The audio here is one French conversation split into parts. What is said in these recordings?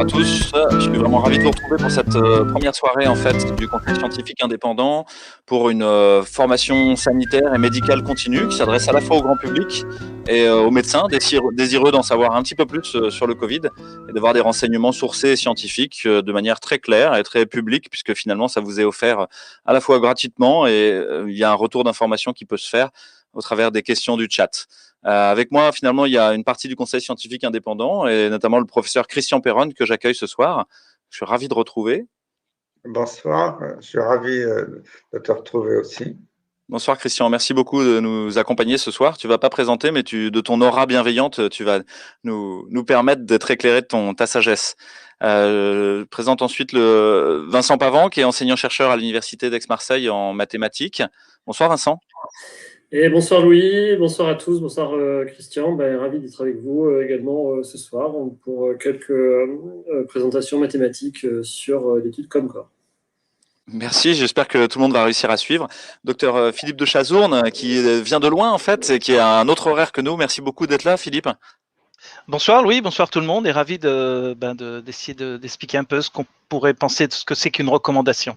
à tous. Je suis vraiment ravi de vous retrouver pour cette première soirée en fait du Conseil scientifique indépendant pour une formation sanitaire et médicale continue qui s'adresse à la fois au grand public et aux médecins désireux d'en savoir un petit peu plus sur le Covid et d'avoir des renseignements sourcés et scientifiques de manière très claire et très publique puisque finalement ça vous est offert à la fois gratuitement et il y a un retour d'information qui peut se faire au travers des questions du chat. Avec moi, finalement, il y a une partie du Conseil scientifique indépendant et notamment le professeur Christian Perronne que j'accueille ce soir. Je suis ravi de retrouver. Bonsoir, je suis ravi de te retrouver aussi. Bonsoir Christian, merci beaucoup de nous accompagner ce soir. Tu vas pas présenter, mais de ton aura bienveillante, tu vas nous permettre d'être éclairé de ta sagesse. Je présente ensuite Vincent Pavant, qui est enseignant-chercheur à l'Université d'Aix-Marseille en mathématiques. Bonsoir Vincent. Et bonsoir Louis, bonsoir à tous, bonsoir Christian, ravi d'être avec vous également ce soir pour quelques présentations mathématiques sur l'étude Comcore. Merci, j'espère que tout le monde va réussir à suivre. Docteur Philippe de Chazourne, qui vient de loin en fait, et qui a un autre horaire que nous. Merci beaucoup d'être là, Philippe. Bonsoir Louis, bonsoir tout le monde, et ravi d'essayer d'expliquer un peu ce qu'on pourrait penser de ce que c'est qu'une recommandation.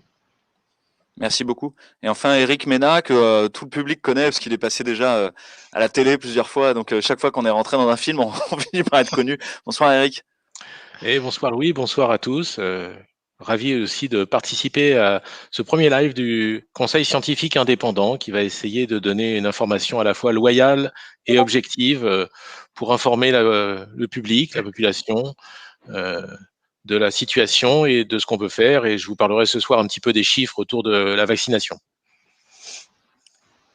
Merci beaucoup. Et enfin, Eric Mena, que tout le public connaît, parce qu'il est passé déjà à la télé plusieurs fois. Donc, chaque fois qu'on est rentré dans un film, on finit par être connu. Bonsoir, Eric. Et bonsoir, Louis. Bonsoir à tous. Ravi aussi de participer à ce premier live du Conseil scientifique indépendant qui va essayer de donner une information à la fois loyale et objective pour informer le public, la population, de la situation et de ce qu'on peut faire. Et je vous parlerai ce soir un petit peu des chiffres autour de la vaccination.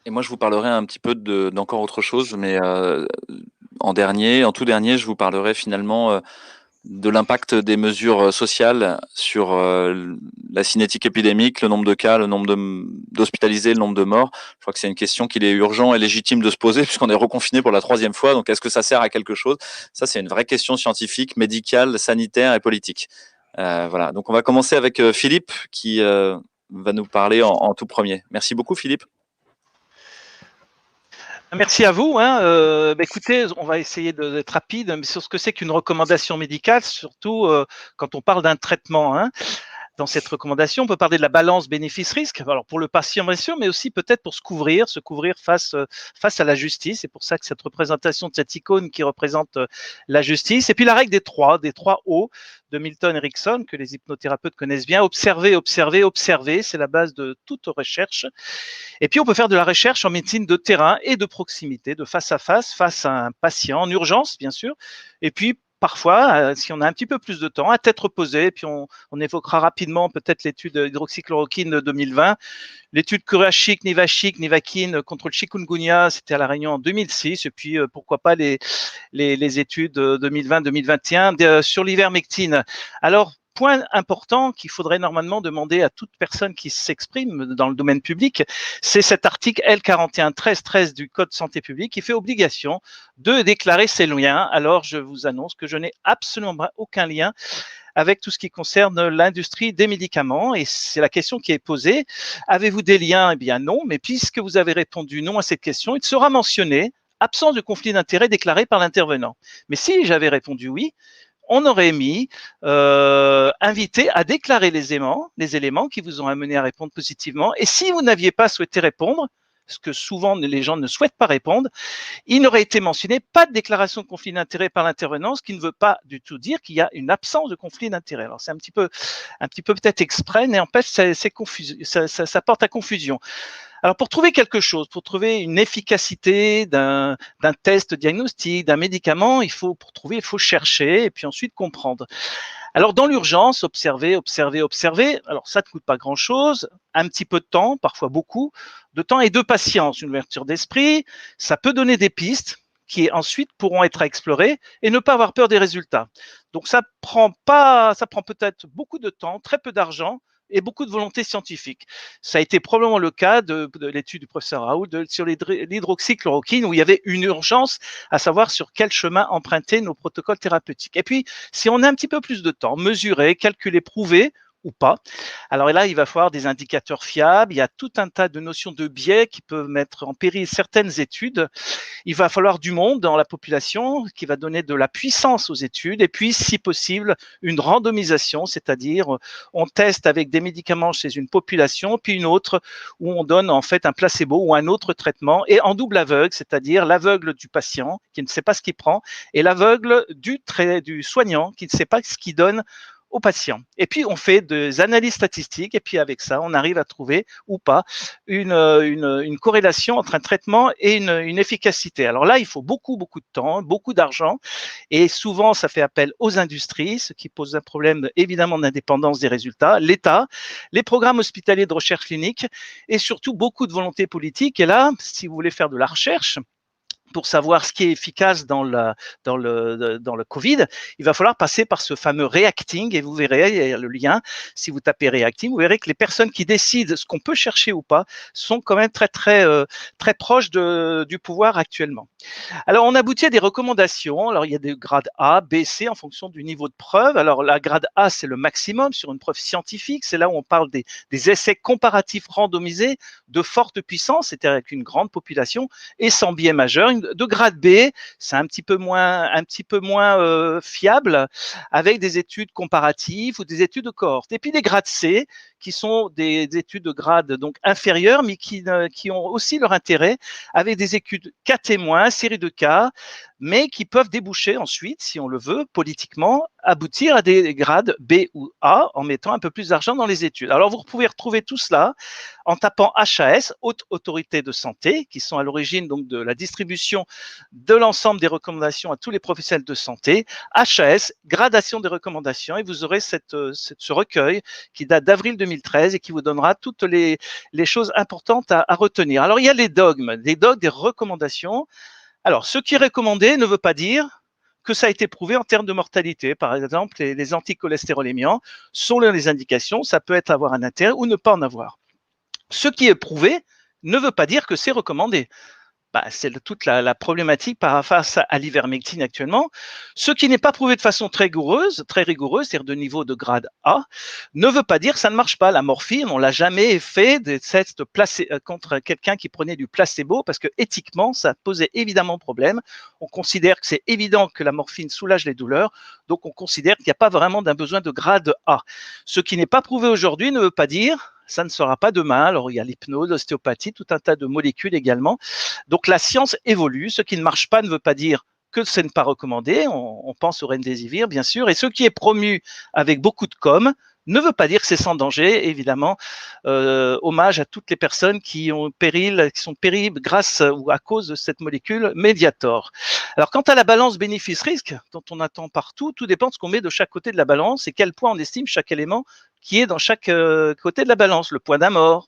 Et moi, je vous parlerai un petit peu d'encore autre chose, mais en tout dernier, je vous parlerai finalement de l'impact des mesures sociales sur la cinétique épidémique, le nombre de cas, le nombre d'hospitalisés, le nombre de morts. Je crois que c'est une question qu'il est urgent et légitime de se poser puisqu'on est reconfiné pour la 3e fois. Donc, est-ce que ça sert à quelque chose? Ça, c'est une vraie question scientifique, médicale, sanitaire et politique. Voilà. Donc, on va commencer avec Philippe qui va nous parler en tout premier. Merci beaucoup, Philippe. Merci à vous. Écoutez, on va essayer d'être rapide mais sur ce que c'est qu'une recommandation médicale, surtout quand on parle d'un traitement. Dans cette recommandation, on peut parler de la balance bénéfice-risque. Alors pour le patient bien sûr, mais aussi peut-être pour se couvrir face à la justice. C'est pour ça que cette représentation de cette icône qui représente la justice. Et puis la règle des trois O de Milton Erickson que les hypnothérapeutes connaissent bien. Observer, observer, observer. C'est la base de toute recherche. Et puis on peut faire de la recherche en médecine de terrain et de proximité, de face à un patient en urgence bien sûr. Et puis parfois, si on a un petit peu plus de temps, à tête reposée, puis on évoquera rapidement peut-être l'étude d'hydroxychloroquine de 2020, l'étude Kurachic, Nivaquine contre le chikungunya, c'était à La Réunion en 2006, et puis pourquoi pas les études 2020-2021 sur l'ivermectine. Alors, point important qu'il faudrait normalement demander à toute personne qui s'exprime dans le domaine public, c'est cet article L41-13-13 du Code santé publique qui fait obligation de déclarer ses liens. Alors, je vous annonce que je n'ai absolument aucun lien avec tout ce qui concerne l'industrie des médicaments. Et c'est la question qui est posée. Avez-vous des liens? Eh bien non, mais puisque vous avez répondu non à cette question, il sera mentionné absence de conflit d'intérêt déclaré par l'intervenant. Mais si j'avais répondu oui, on aurait mis invité à déclarer les éléments qui vous ont amené à répondre positivement. Et si vous n'aviez pas souhaité répondre, ce que souvent les gens ne souhaitent pas répondre, il n'aurait été mentionné pas de déclaration de conflit d'intérêt par l'intervenant, ce qui ne veut pas du tout dire qu'il y a une absence de conflit d'intérêt. Alors c'est un petit peu peut-être exprès, mais en fait ça porte à confusion. Alors, pour trouver quelque chose, pour trouver une efficacité d'un test diagnostique, d'un médicament, il faut chercher et puis ensuite comprendre. Alors, dans l'urgence, observer. Alors, ça ne coûte pas grand-chose, un petit peu de temps, parfois beaucoup de temps et de patience, une ouverture d'esprit. Ça peut donner des pistes qui ensuite pourront être explorées et ne pas avoir peur des résultats. Donc, ça prend peut-être beaucoup de temps, très peu d'argent, et beaucoup de volonté scientifique. Ça a été probablement le cas de l'étude du professeur Raoult sur l'hydroxychloroquine où il y avait une urgence à savoir sur quel chemin emprunter nos protocoles thérapeutiques. Et puis, si on a un petit peu plus de temps, mesurer, calculer, prouver, ou pas. Alors là, il va falloir des indicateurs fiables. Il y a tout un tas de notions de biais qui peuvent mettre en péril certaines études. Il va falloir du monde dans la population qui va donner de la puissance aux études et puis, si possible, une randomisation, c'est-à-dire on teste avec des médicaments chez une population, puis une autre où on donne en fait un placebo ou un autre traitement et en double aveugle, c'est-à-dire l'aveugle du patient qui ne sait pas ce qu'il prend et l'aveugle du soignant qui ne sait pas ce qu'il donne aux patients. Et puis, on fait des analyses statistiques et puis avec ça, on arrive à trouver ou pas une corrélation entre un traitement et une efficacité. Alors là, il faut beaucoup de temps, beaucoup d'argent et souvent, ça fait appel aux industries, ce qui pose un problème évidemment d'indépendance des résultats, l'État, les programmes hospitaliers de recherche clinique et surtout beaucoup de volonté politique. Et là, si vous voulez faire de la recherche, pour savoir ce qui est efficace dans le Covid, il va falloir passer par ce fameux reacting et vous verrez, il y a le lien, si vous tapez reacting, vous verrez que les personnes qui décident ce qu'on peut chercher ou pas sont quand même très proches du pouvoir actuellement. Alors, on aboutit à des recommandations. Alors, il y a des grades A, B, C en fonction du niveau de preuve. Alors, la grade A, c'est le maximum sur une preuve scientifique. C'est là où on parle des essais comparatifs randomisés de forte puissance, c'est-à-dire avec une grande population et sans biais majeur. De grade B, c'est un petit peu moins fiable avec des études comparatives ou des études de cohorte. Et puis des grades C, qui sont des études de grade donc inférieures, mais qui ont aussi leur intérêt avec des études cas témoins, série de cas, mais qui peuvent déboucher ensuite, si on le veut, politiquement, aboutir à des grades B ou A en mettant un peu plus d'argent dans les études. Alors, vous pouvez retrouver tout cela en tapant HAS, Haute Autorité de Santé, qui sont à l'origine donc de la distribution de l'ensemble des recommandations à tous les professionnels de santé. HAS, gradation des recommandations, et vous aurez ce recueil qui date d'avril 2013 et qui vous donnera toutes les choses importantes à retenir. Alors, il y a les dogmes, des recommandations. Alors, ce qui est recommandé ne veut pas dire que ça a été prouvé en termes de mortalité. Par exemple, les anticholestérolémiants, selon les indications, ça peut avoir un intérêt ou ne pas en avoir. Ce qui est prouvé ne veut pas dire que c'est recommandé. C'est toute la problématique face à l'ivermectine actuellement. Ce qui n'est pas prouvé de façon très rigoureuse, c'est-à-dire de niveau de grade A, ne veut pas dire que ça ne marche pas. La morphine, on l'a jamais fait des tests contre quelqu'un qui prenait du placebo parce que éthiquement, ça posait évidemment problème. On considère que c'est évident que la morphine soulage les douleurs, donc on considère qu'il n'y a pas vraiment d'un besoin de grade A. Ce qui n'est pas prouvé aujourd'hui ne veut pas dire ça ne sera pas demain. Alors, il y a l'hypnose, l'ostéopathie, tout un tas de molécules également. Donc, la science évolue. Ce qui ne marche pas ne veut pas dire que ce n'est pas recommandé. On pense au remdesivir, bien sûr. Et ce qui est promu avec beaucoup de com' ne veut pas dire que c'est sans danger, évidemment. Hommage à toutes les personnes qui sont périls grâce ou à cause de cette molécule Mediator. Alors, quant à la balance bénéfice-risque, dont on attend partout, tout dépend de ce qu'on met de chaque côté de la balance et quel poids on estime chaque élément qui est dans chaque côté de la balance. Le poids d'un mort,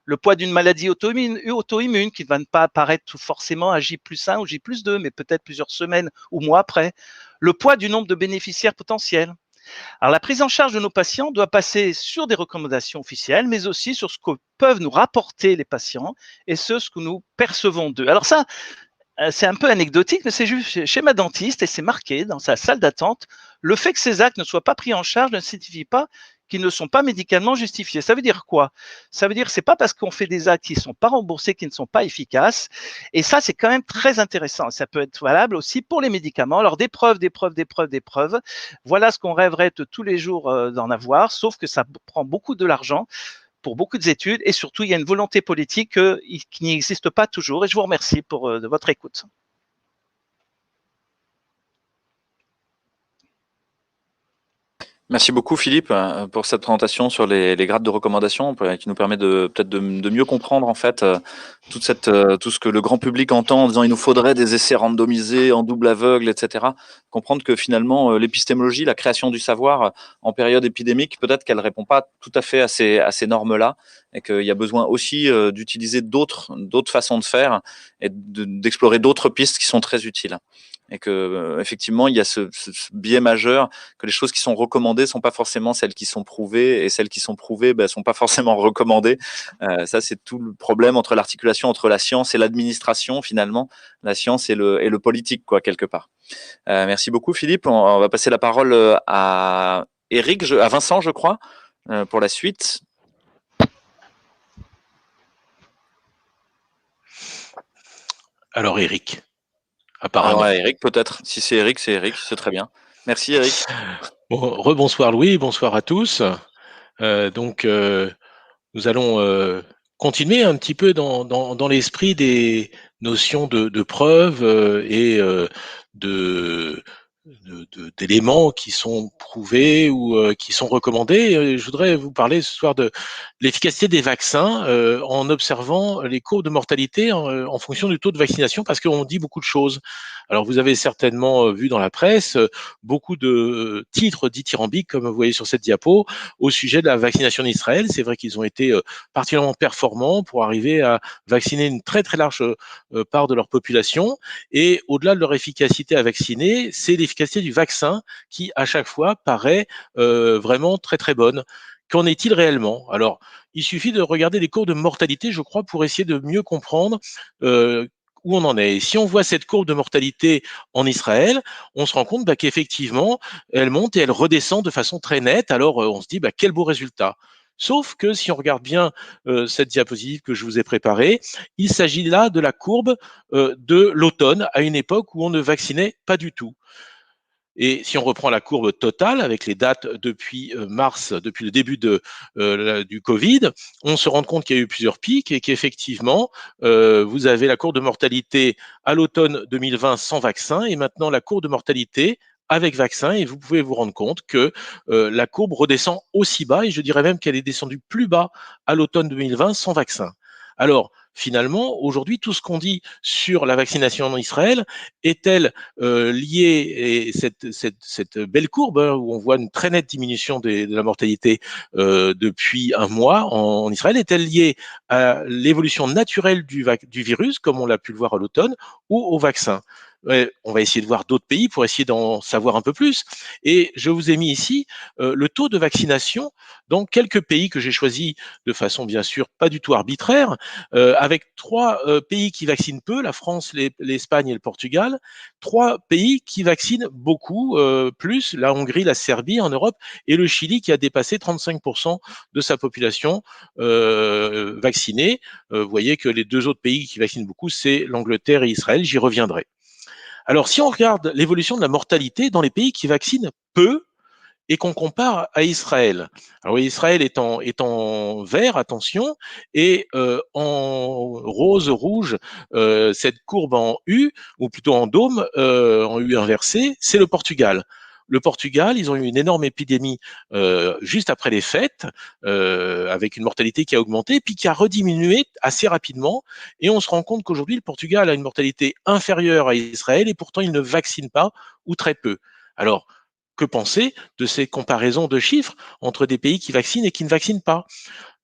le poids d'une maladie auto-immune qui ne va pas apparaître forcément à J+1 ou J+2, mais peut-être plusieurs semaines ou mois après. Le poids du nombre de bénéficiaires potentiels. Alors, la prise en charge de nos patients doit passer sur des recommandations officielles, mais aussi sur ce que peuvent nous rapporter les patients et ce que nous percevons d'eux. Alors ça, c'est un peu anecdotique, mais c'est juste chez ma dentiste et c'est marqué dans sa salle d'attente. Le fait que ces actes ne soient pas pris en charge ne signifie pas qu'ils ne sont pas médicalement justifiés. Ça veut dire quoi? Ça veut dire que c'est pas parce qu'on fait des actes qui ne sont pas remboursés, qui ne sont pas efficaces. Et ça, c'est quand même très intéressant. Ça peut être valable aussi pour les médicaments. Alors, des preuves. Voilà ce qu'on rêverait de tous les jours d'en avoir, sauf que ça prend beaucoup de l'argent pour beaucoup d'études et surtout, il y a une volonté politique qui n'existe pas toujours. Et je vous remercie de votre écoute. Merci beaucoup Philippe pour cette présentation sur les grades de recommandation qui nous permet peut-être de mieux comprendre en fait tout ce que le grand public entend en disant il nous faudrait des essais randomisés en double aveugle, etc. Comprendre que finalement l'épistémologie, la création du savoir en période épidémique, peut-être qu'elle répond pas tout à fait à ces normes-là et qu'il y a besoin aussi d'utiliser d'autres façons de faire et d'explorer d'autres pistes qui sont très utiles. Et que effectivement il y a ce biais majeur que les choses qui sont recommandées sont pas forcément celles qui sont prouvées et celles qui sont prouvées sont pas forcément recommandées. Ça c'est tout le problème entre l'articulation entre la science et l'administration finalement, la science et le politique quoi quelque part. Merci beaucoup Philippe. On va passer la parole à Eric, à Vincent je crois. pour la suite. Alors Eric, apparemment. Alors Eric, peut-être. Si c'est Eric, c'est très bien. Merci Eric. Bon, rebonsoir Louis, bonsoir à tous. Nous allons continuer un petit peu dans l'esprit des notions de preuve et d'éléments qui sont prouvés ou qui sont recommandés. Je voudrais vous parler ce soir de l'efficacité des vaccins en observant les courbes de mortalité en fonction du taux de vaccination, parce qu'on dit beaucoup de choses. Alors vous avez certainement vu dans la presse beaucoup de titres dithyrambiques, comme vous voyez sur cette diapo, au sujet de la vaccination d'Israël. C'est vrai qu'ils ont été particulièrement performants pour arriver à vacciner une très très large part de leur population. Et au-delà de leur efficacité à vacciner, c'est l'efficacité du vaccin qui, à chaque fois, paraît vraiment très très bonne. Qu'en est-il réellement? Alors, il suffit de regarder les courbes de mortalité, je crois, pour essayer de mieux comprendre où on en est. Et si on voit cette courbe de mortalité en Israël, on se rend compte qu'effectivement, elle monte et elle redescend de façon très nette. Alors, on se dit, quel beau résultat. Sauf que si on regarde bien cette diapositive que je vous ai préparée, il s'agit là de la courbe de l'automne, à une époque où on ne vaccinait pas du tout. Et si on reprend la courbe totale avec les dates depuis mars, depuis le début du Covid, on se rend compte qu'il y a eu plusieurs pics et qu'effectivement, vous avez la courbe de mortalité à l'automne 2020 sans vaccin et maintenant la courbe de mortalité avec vaccin, et vous pouvez vous rendre compte que la courbe redescend aussi bas, et je dirais même qu'elle est descendue plus bas à l'automne 2020 sans vaccin. Alors, finalement, aujourd'hui, tout ce qu'on dit sur la vaccination en Israël est-elle liée, et cette belle courbe où on voit une très nette diminution de la mortalité depuis un mois en Israël, est-elle liée à l'évolution naturelle du virus, comme on l'a pu le voir à l'automne, ou au vaccin? On va essayer de voir d'autres pays pour essayer d'en savoir un peu plus. Et je vous ai mis ici le taux de vaccination dans quelques pays que j'ai choisis de façon bien sûr pas du tout arbitraire, avec trois pays qui vaccinent peu, la France, l'Espagne et le Portugal, trois pays qui vaccinent beaucoup, plus la Hongrie, la Serbie en Europe et le Chili qui a dépassé 35% de sa population vaccinée. Vous voyez que les deux autres pays qui vaccinent beaucoup, c'est l'Angleterre et Israël, j'y reviendrai. Alors, si on regarde l'évolution de la mortalité dans les pays qui vaccinent peu et qu'on compare à Israël. Alors oui, Israël est en vert, attention, et en rose, rouge, cette courbe en U, ou plutôt en dôme, en U inversé, c'est le Portugal. Le Portugal, ils ont eu une énorme épidémie juste après les fêtes, avec une mortalité qui a augmenté, puis qui a rediminué assez rapidement. Et on se rend compte qu'aujourd'hui, le Portugal a une mortalité inférieure à Israël, et pourtant, il ne vaccine pas, ou très peu. Alors, que penser de ces comparaisons de chiffres entre des pays qui vaccinent et qui ne vaccinent pas?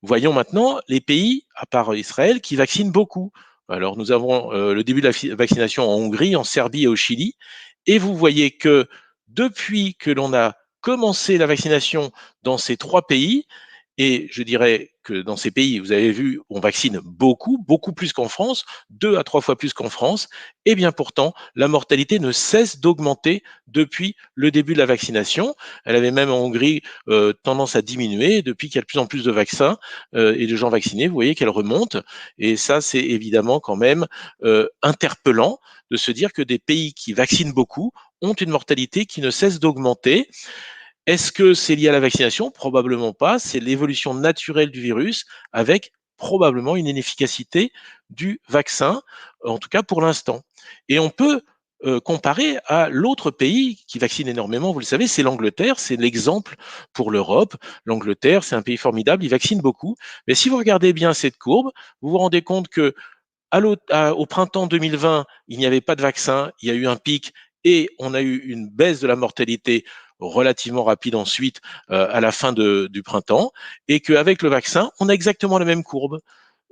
Voyons maintenant les pays, à part Israël, qui vaccinent beaucoup. Alors, nous avons le début de la vaccination en Hongrie, en Serbie et au Chili. Et vous voyez que depuis que l'on a commencé la vaccination dans ces trois pays, et je dirais que dans ces pays, vous avez vu, on vaccine beaucoup, beaucoup plus qu'en France, 2 à 3 fois plus qu'en France. Et bien pourtant, la mortalité ne cesse d'augmenter depuis le début de la vaccination. Elle avait même en Hongrie tendance à diminuer depuis qu'il y a de plus en plus de vaccins et de gens vaccinés. Vous voyez qu'elle remonte. Et ça, c'est évidemment quand même interpellant de se dire que des pays qui vaccinent beaucoup ont une mortalité qui ne cesse d'augmenter. Est-ce que c'est lié à la vaccination? Probablement pas. C'est l'évolution naturelle du virus avec probablement une inefficacité du vaccin, en tout cas pour l'instant. Et on peut comparer à l'autre pays qui vaccine énormément, vous le savez, c'est l'Angleterre, c'est l'exemple pour l'Europe. L'Angleterre, c'est un pays formidable, il vaccine beaucoup. Mais si vous regardez bien cette courbe, vous vous rendez compte que au printemps 2020, il n'y avait pas de vaccin, il y a eu un pic et on a eu une baisse de la mortalité relativement rapide ensuite à la fin du printemps, et qu'avec le vaccin, on a exactement la même courbe.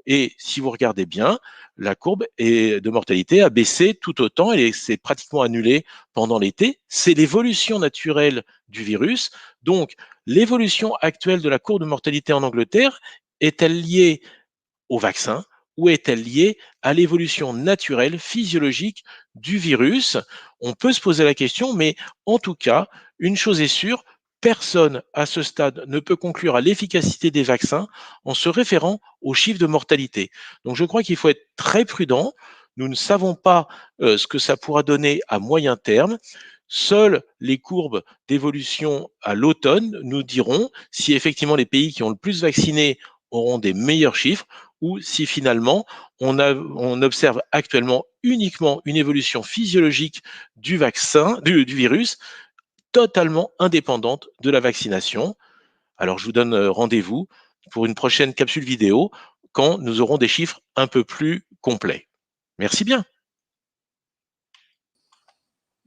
Et si vous regardez bien, la courbe de mortalité a baissé tout autant et s'est pratiquement annulée pendant l'été. C'est l'évolution naturelle du virus. Donc, l'évolution actuelle de la courbe de mortalité en Angleterre est-elle liée au vaccin ou est-elle liée à l'évolution naturelle, physiologique du virus? On peut se poser la question, mais en tout cas, une chose est sûre, personne à ce stade ne peut conclure à l'efficacité des vaccins en se référant aux chiffres de mortalité. Donc je crois qu'il faut être très prudent. Nous ne savons pas ce que ça pourra donner à moyen terme. Seules les courbes d'évolution à l'automne nous diront si effectivement les pays qui ont le plus vacciné auront des meilleurs chiffres ou si finalement on observe actuellement uniquement une évolution physiologique du vaccin, du virus, totalement indépendante de la vaccination. Alors je vous donne rendez-vous pour une prochaine capsule vidéo quand nous aurons des chiffres un peu plus complets. Merci bien.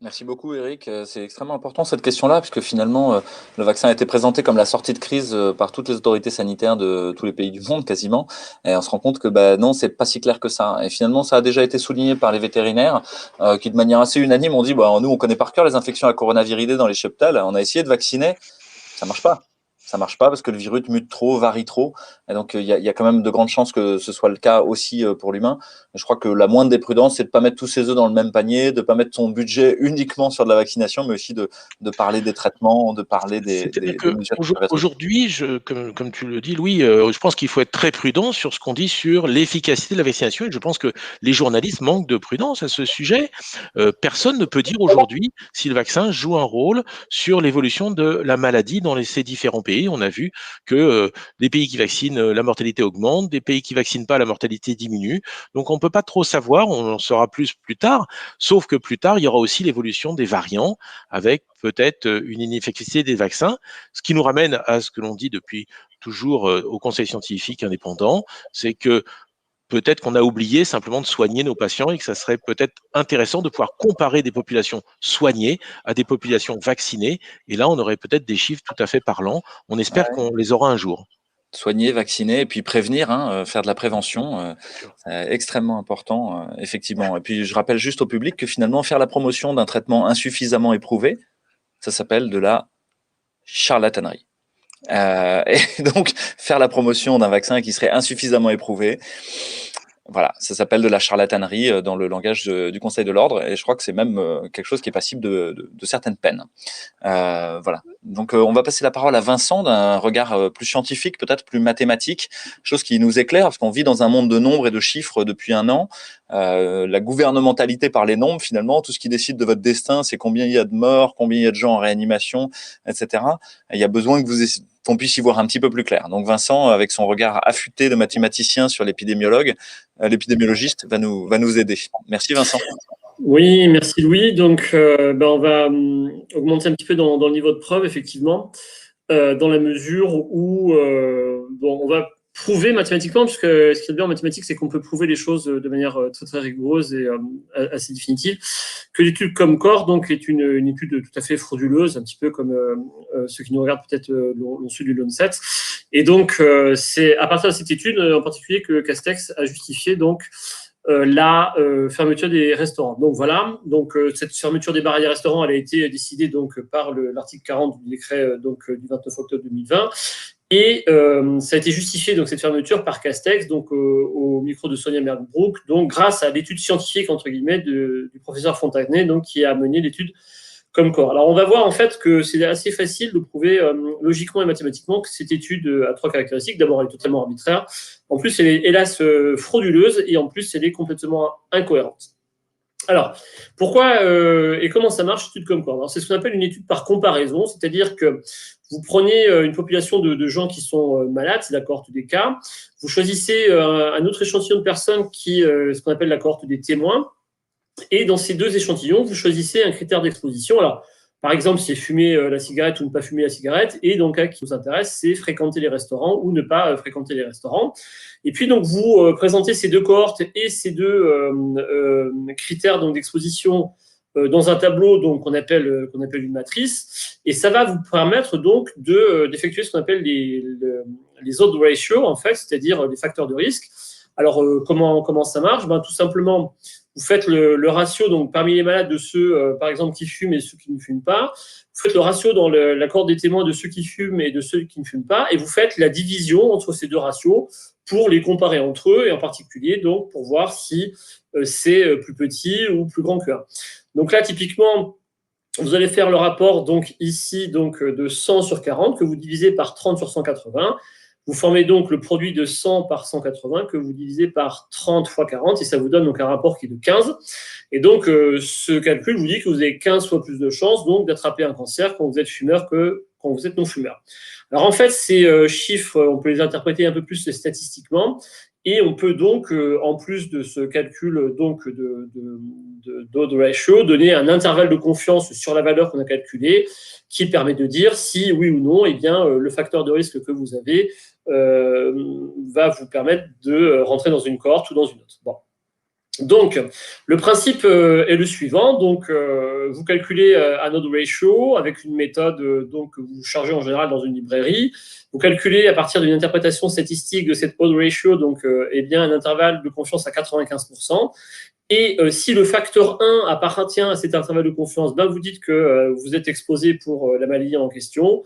Merci beaucoup Eric, c'est extrêmement important cette question-là, puisque finalement le vaccin a été présenté comme la sortie de crise par toutes les autorités sanitaires de tous les pays du monde quasiment, et on se rend compte que non, c'est pas si clair que ça. Et finalement, ça a déjà été souligné par les vétérinaires qui de manière assez unanime ont dit nous on connaît par cœur les infections à coronaviridés dans les cheptels, on a essayé de vacciner, ça marche pas. Ça marche pas parce que le virus mute trop, varie trop. Et donc, il y a quand même de grandes chances que ce soit le cas aussi pour l'humain. Je crois que la moindre des prudences, c'est de ne pas mettre tous ses œufs dans le même panier, de ne pas mettre son budget uniquement sur de la vaccination, mais aussi de parler des traitements, de parler des mesures. Aujourd'hui, comme tu le dis, Louis, je pense qu'il faut être très prudent sur ce qu'on dit sur l'efficacité de la vaccination. Et je pense que les journalistes manquent de prudence à ce sujet. Personne ne peut dire aujourd'hui si le vaccin joue un rôle sur l'évolution de la maladie dans ces différents pays. On a vu que les pays qui vaccinent, la mortalité augmente, des pays qui vaccinent pas, la mortalité diminue. Donc on peut pas trop savoir, on en saura plus tard, sauf que plus tard, il y aura aussi l'évolution des variants avec peut-être une inefficacité des vaccins, ce qui nous ramène à ce que l'on dit depuis toujours au Conseil scientifique indépendant, c'est que peut-être qu'on a oublié simplement de soigner nos patients et que ça serait peut-être intéressant de pouvoir comparer des populations soignées à des populations vaccinées. Et là, on aurait peut-être des chiffres tout à fait parlants. On espère qu'on les aura un jour. Soigner, vacciner et puis prévenir, faire de la prévention, c'est extrêmement important, effectivement. Et puis je rappelle juste au public que finalement, faire la promotion d'un traitement insuffisamment éprouvé, ça s'appelle de la charlatanerie. Et donc, faire la promotion d'un vaccin qui serait insuffisamment éprouvé, voilà, ça s'appelle de la charlatanerie dans le langage du Conseil de l'Ordre, et je crois que c'est même quelque chose qui est passible de certaines peines. Voilà. Donc, on va passer la parole à Vincent d'un regard plus scientifique, peut-être plus mathématique, chose qui nous éclaire, parce qu'on vit dans un monde de nombres et de chiffres depuis un an. La gouvernementalité par les nombres, finalement, tout ce qui décide de votre destin, c'est combien il y a de morts, combien il y a de gens en réanimation, etc. Et il y a besoin qu'on puisse y voir un petit peu plus clair. Donc Vincent, avec son regard affûté de mathématicien sur l'épidémiologiste, va nous aider. Merci Vincent. Oui, merci Louis. Donc, on va augmenter un petit peu dans le niveau de preuve, effectivement, dans la mesure où on va prouver mathématiquement, puisque ce qui est bien en mathématiques, c'est qu'on peut prouver les choses de manière très très rigoureuse et assez définitive, que l'étude Comcore donc est une étude tout à fait frauduleuse, un petit peu comme ceux qui nous regardent peut-être l'ont su du Lancet. Et donc c'est à partir de cette étude en particulier que Castex a justifié donc la fermeture des restaurants. Donc voilà, cette fermeture des bars et des restaurants, elle a été décidée donc par l'article 40 du décret du 29 octobre 2020. Et ça a été justifié, donc, cette fermeture par Castex, donc au micro de Sonia Merbrook, donc grâce à l'étude scientifique, entre guillemets, du professeur Fontanet, donc, qui a mené l'étude Comcore. Alors, on va voir en fait que c'est assez facile de prouver logiquement et mathématiquement que cette étude a trois caractéristiques. D'abord, elle est totalement arbitraire. En plus, elle est hélas frauduleuse et en plus, elle est complètement incohérente. Alors, pourquoi et comment ça marche, l'étude Comcore? Alors, c'est ce qu'on appelle une étude par comparaison, c'est-à-dire que vous prenez une population de gens qui sont malades, c'est la cohorte des cas. Vous choisissez un autre échantillon de personnes ce qu'on appelle la cohorte des témoins. Et dans ces deux échantillons, vous choisissez un critère d'exposition. Alors, par exemple, c'est fumer la cigarette ou ne pas fumer la cigarette. Et dans le cas qui nous intéresse, c'est fréquenter les restaurants ou ne pas fréquenter les restaurants. Et puis, donc, vous présentez ces deux cohortes et ces deux critères d'exposition dans un tableau qu'on appelle une matrice, et ça va vous permettre donc d'effectuer ce qu'on appelle les odds ratio, en fait, c'est-à-dire les facteurs de risque. Alors, comment ça marche? Tout simplement, vous faites le ratio donc parmi les malades de ceux, par exemple, qui fument et ceux qui ne fument pas. Vous faites le ratio dans la cohorte des témoins de ceux qui fument et de ceux qui ne fument pas, et vous faites la division entre ces deux ratios pour les comparer entre eux, et en particulier donc pour voir si c'est plus petit ou plus grand que 1. Donc là, typiquement, vous allez faire le rapport donc ici donc de 100 sur 40 que vous divisez par 30 sur 180. Vous formez donc le produit de 100 par 180 que vous divisez par 30 fois 40 et ça vous donne donc un rapport qui est de 15. Et donc, ce calcul vous dit que vous avez 15 fois plus de chances donc d'attraper un cancer quand vous êtes fumeur que quand vous êtes non-fumeur. Alors en fait, ces chiffres, on peut les interpréter un peu plus statistiquement et on peut donc, en plus de ce calcul donc d'odds ratio, donner un intervalle de confiance sur la valeur qu'on a calculée qui permet de dire si oui ou non, eh bien, le facteur de risque que vous avez va vous permettre de rentrer dans une cohorte ou dans une autre. Bon. Donc, le principe est le suivant. Donc, vous calculez un odds ratio avec une méthode donc, que vous chargez en général dans une librairie. Vous calculez à partir d'une interprétation statistique de cette odds ratio donc, eh bien, un intervalle de confiance à 95%. Et si le facteur 1 appartient à cet intervalle de confiance, ben, vous dites que vous êtes exposé pour la maladie en question.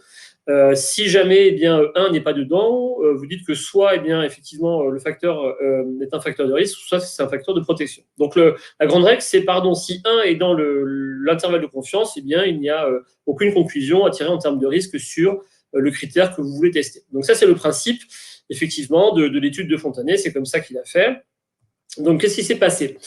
Si jamais eh bien, 1 n'est pas dedans, vous dites que soit eh bien, effectivement, le facteur est un facteur de risque, soit c'est un facteur de protection. Donc la grande règle, c'est pardon, si 1 est dans l'intervalle de confiance, eh bien, il n'y a aucune conclusion à tirer en termes de risque sur le critère que vous voulez tester. Donc ça, c'est le principe, effectivement, de l'étude de Fontanet. C'est comme ça qu'il a fait. Donc, qu'est-ce qui s'est passé ?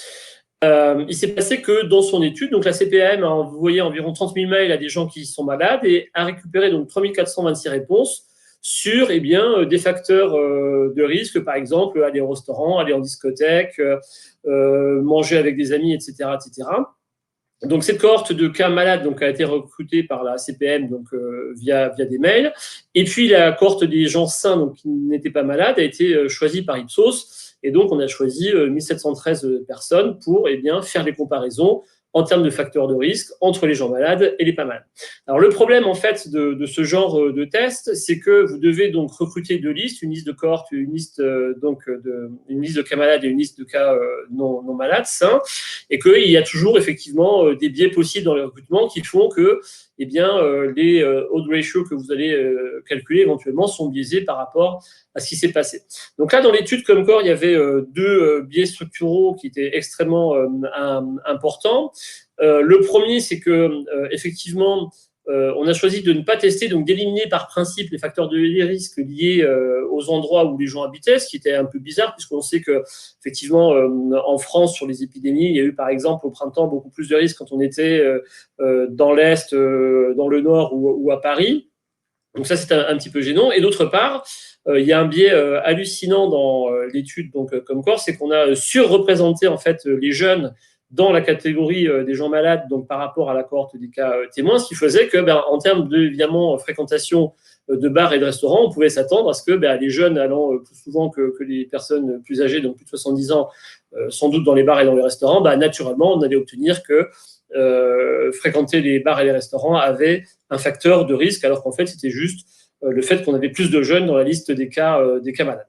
Il s'est passé que dans son étude, donc la CPAM a envoyé environ 30 000 mails à des gens qui sont malades et a récupéré donc 3 426 réponses sur eh bien, des facteurs de risque, par exemple aller au restaurant, aller en discothèque, manger avec des amis, etc., etc. Donc cette cohorte de cas malades donc, a été recrutée par la CPM donc, via des mails. Et puis la cohorte des gens sains donc, qui n'étaient pas malades a été choisie par Ipsos. Et donc, on a choisi 1713 personnes pour eh bien, faire des comparaisons en termes de facteurs de risque entre les gens malades et les pas malades. Alors, le problème, en fait, de ce genre de test, c'est que vous devez donc recruter deux listes, une liste de cohorte, une liste de cas malades et une liste de cas non malades, sains, et qu'il y a toujours, effectivement, des biais possibles dans les recrutements qui font que eh bien, les odds ratio que vous allez calculer éventuellement sont biaisés par rapport à ce qui s'est passé. Donc là, dans l'étude Comcore, il y avait deux biais structuraux qui étaient extrêmement importants. Le premier, c'est que effectivement, on a choisi de ne pas tester, donc d'éliminer par principe les facteurs de risque liés aux endroits où les gens habitaient, ce qui était un peu bizarre, puisqu'on sait que effectivement, en France, sur les épidémies, il y a eu par exemple au printemps beaucoup plus de risques quand on était dans l'Est, dans le Nord ou à Paris. Donc ça, c'est un petit peu gênant. Et d'autre part, il y a un biais hallucinant dans l'étude donc Comcore, c'est qu'on a surreprésenté en fait les jeunes dans la catégorie des gens malades, donc par rapport à la cohorte des cas témoins, ce qui faisait que, en termes de évidemment fréquentation de bars et de restaurants, on pouvait s'attendre à ce que les jeunes allant plus souvent que les personnes plus âgées, donc plus de 70 ans, sans doute dans les bars et dans les restaurants, naturellement, on allait obtenir que fréquenter les bars et les restaurants avait un facteur de risque, alors qu'en fait, c'était juste le fait qu'on avait plus de jeunes dans la liste des cas malades.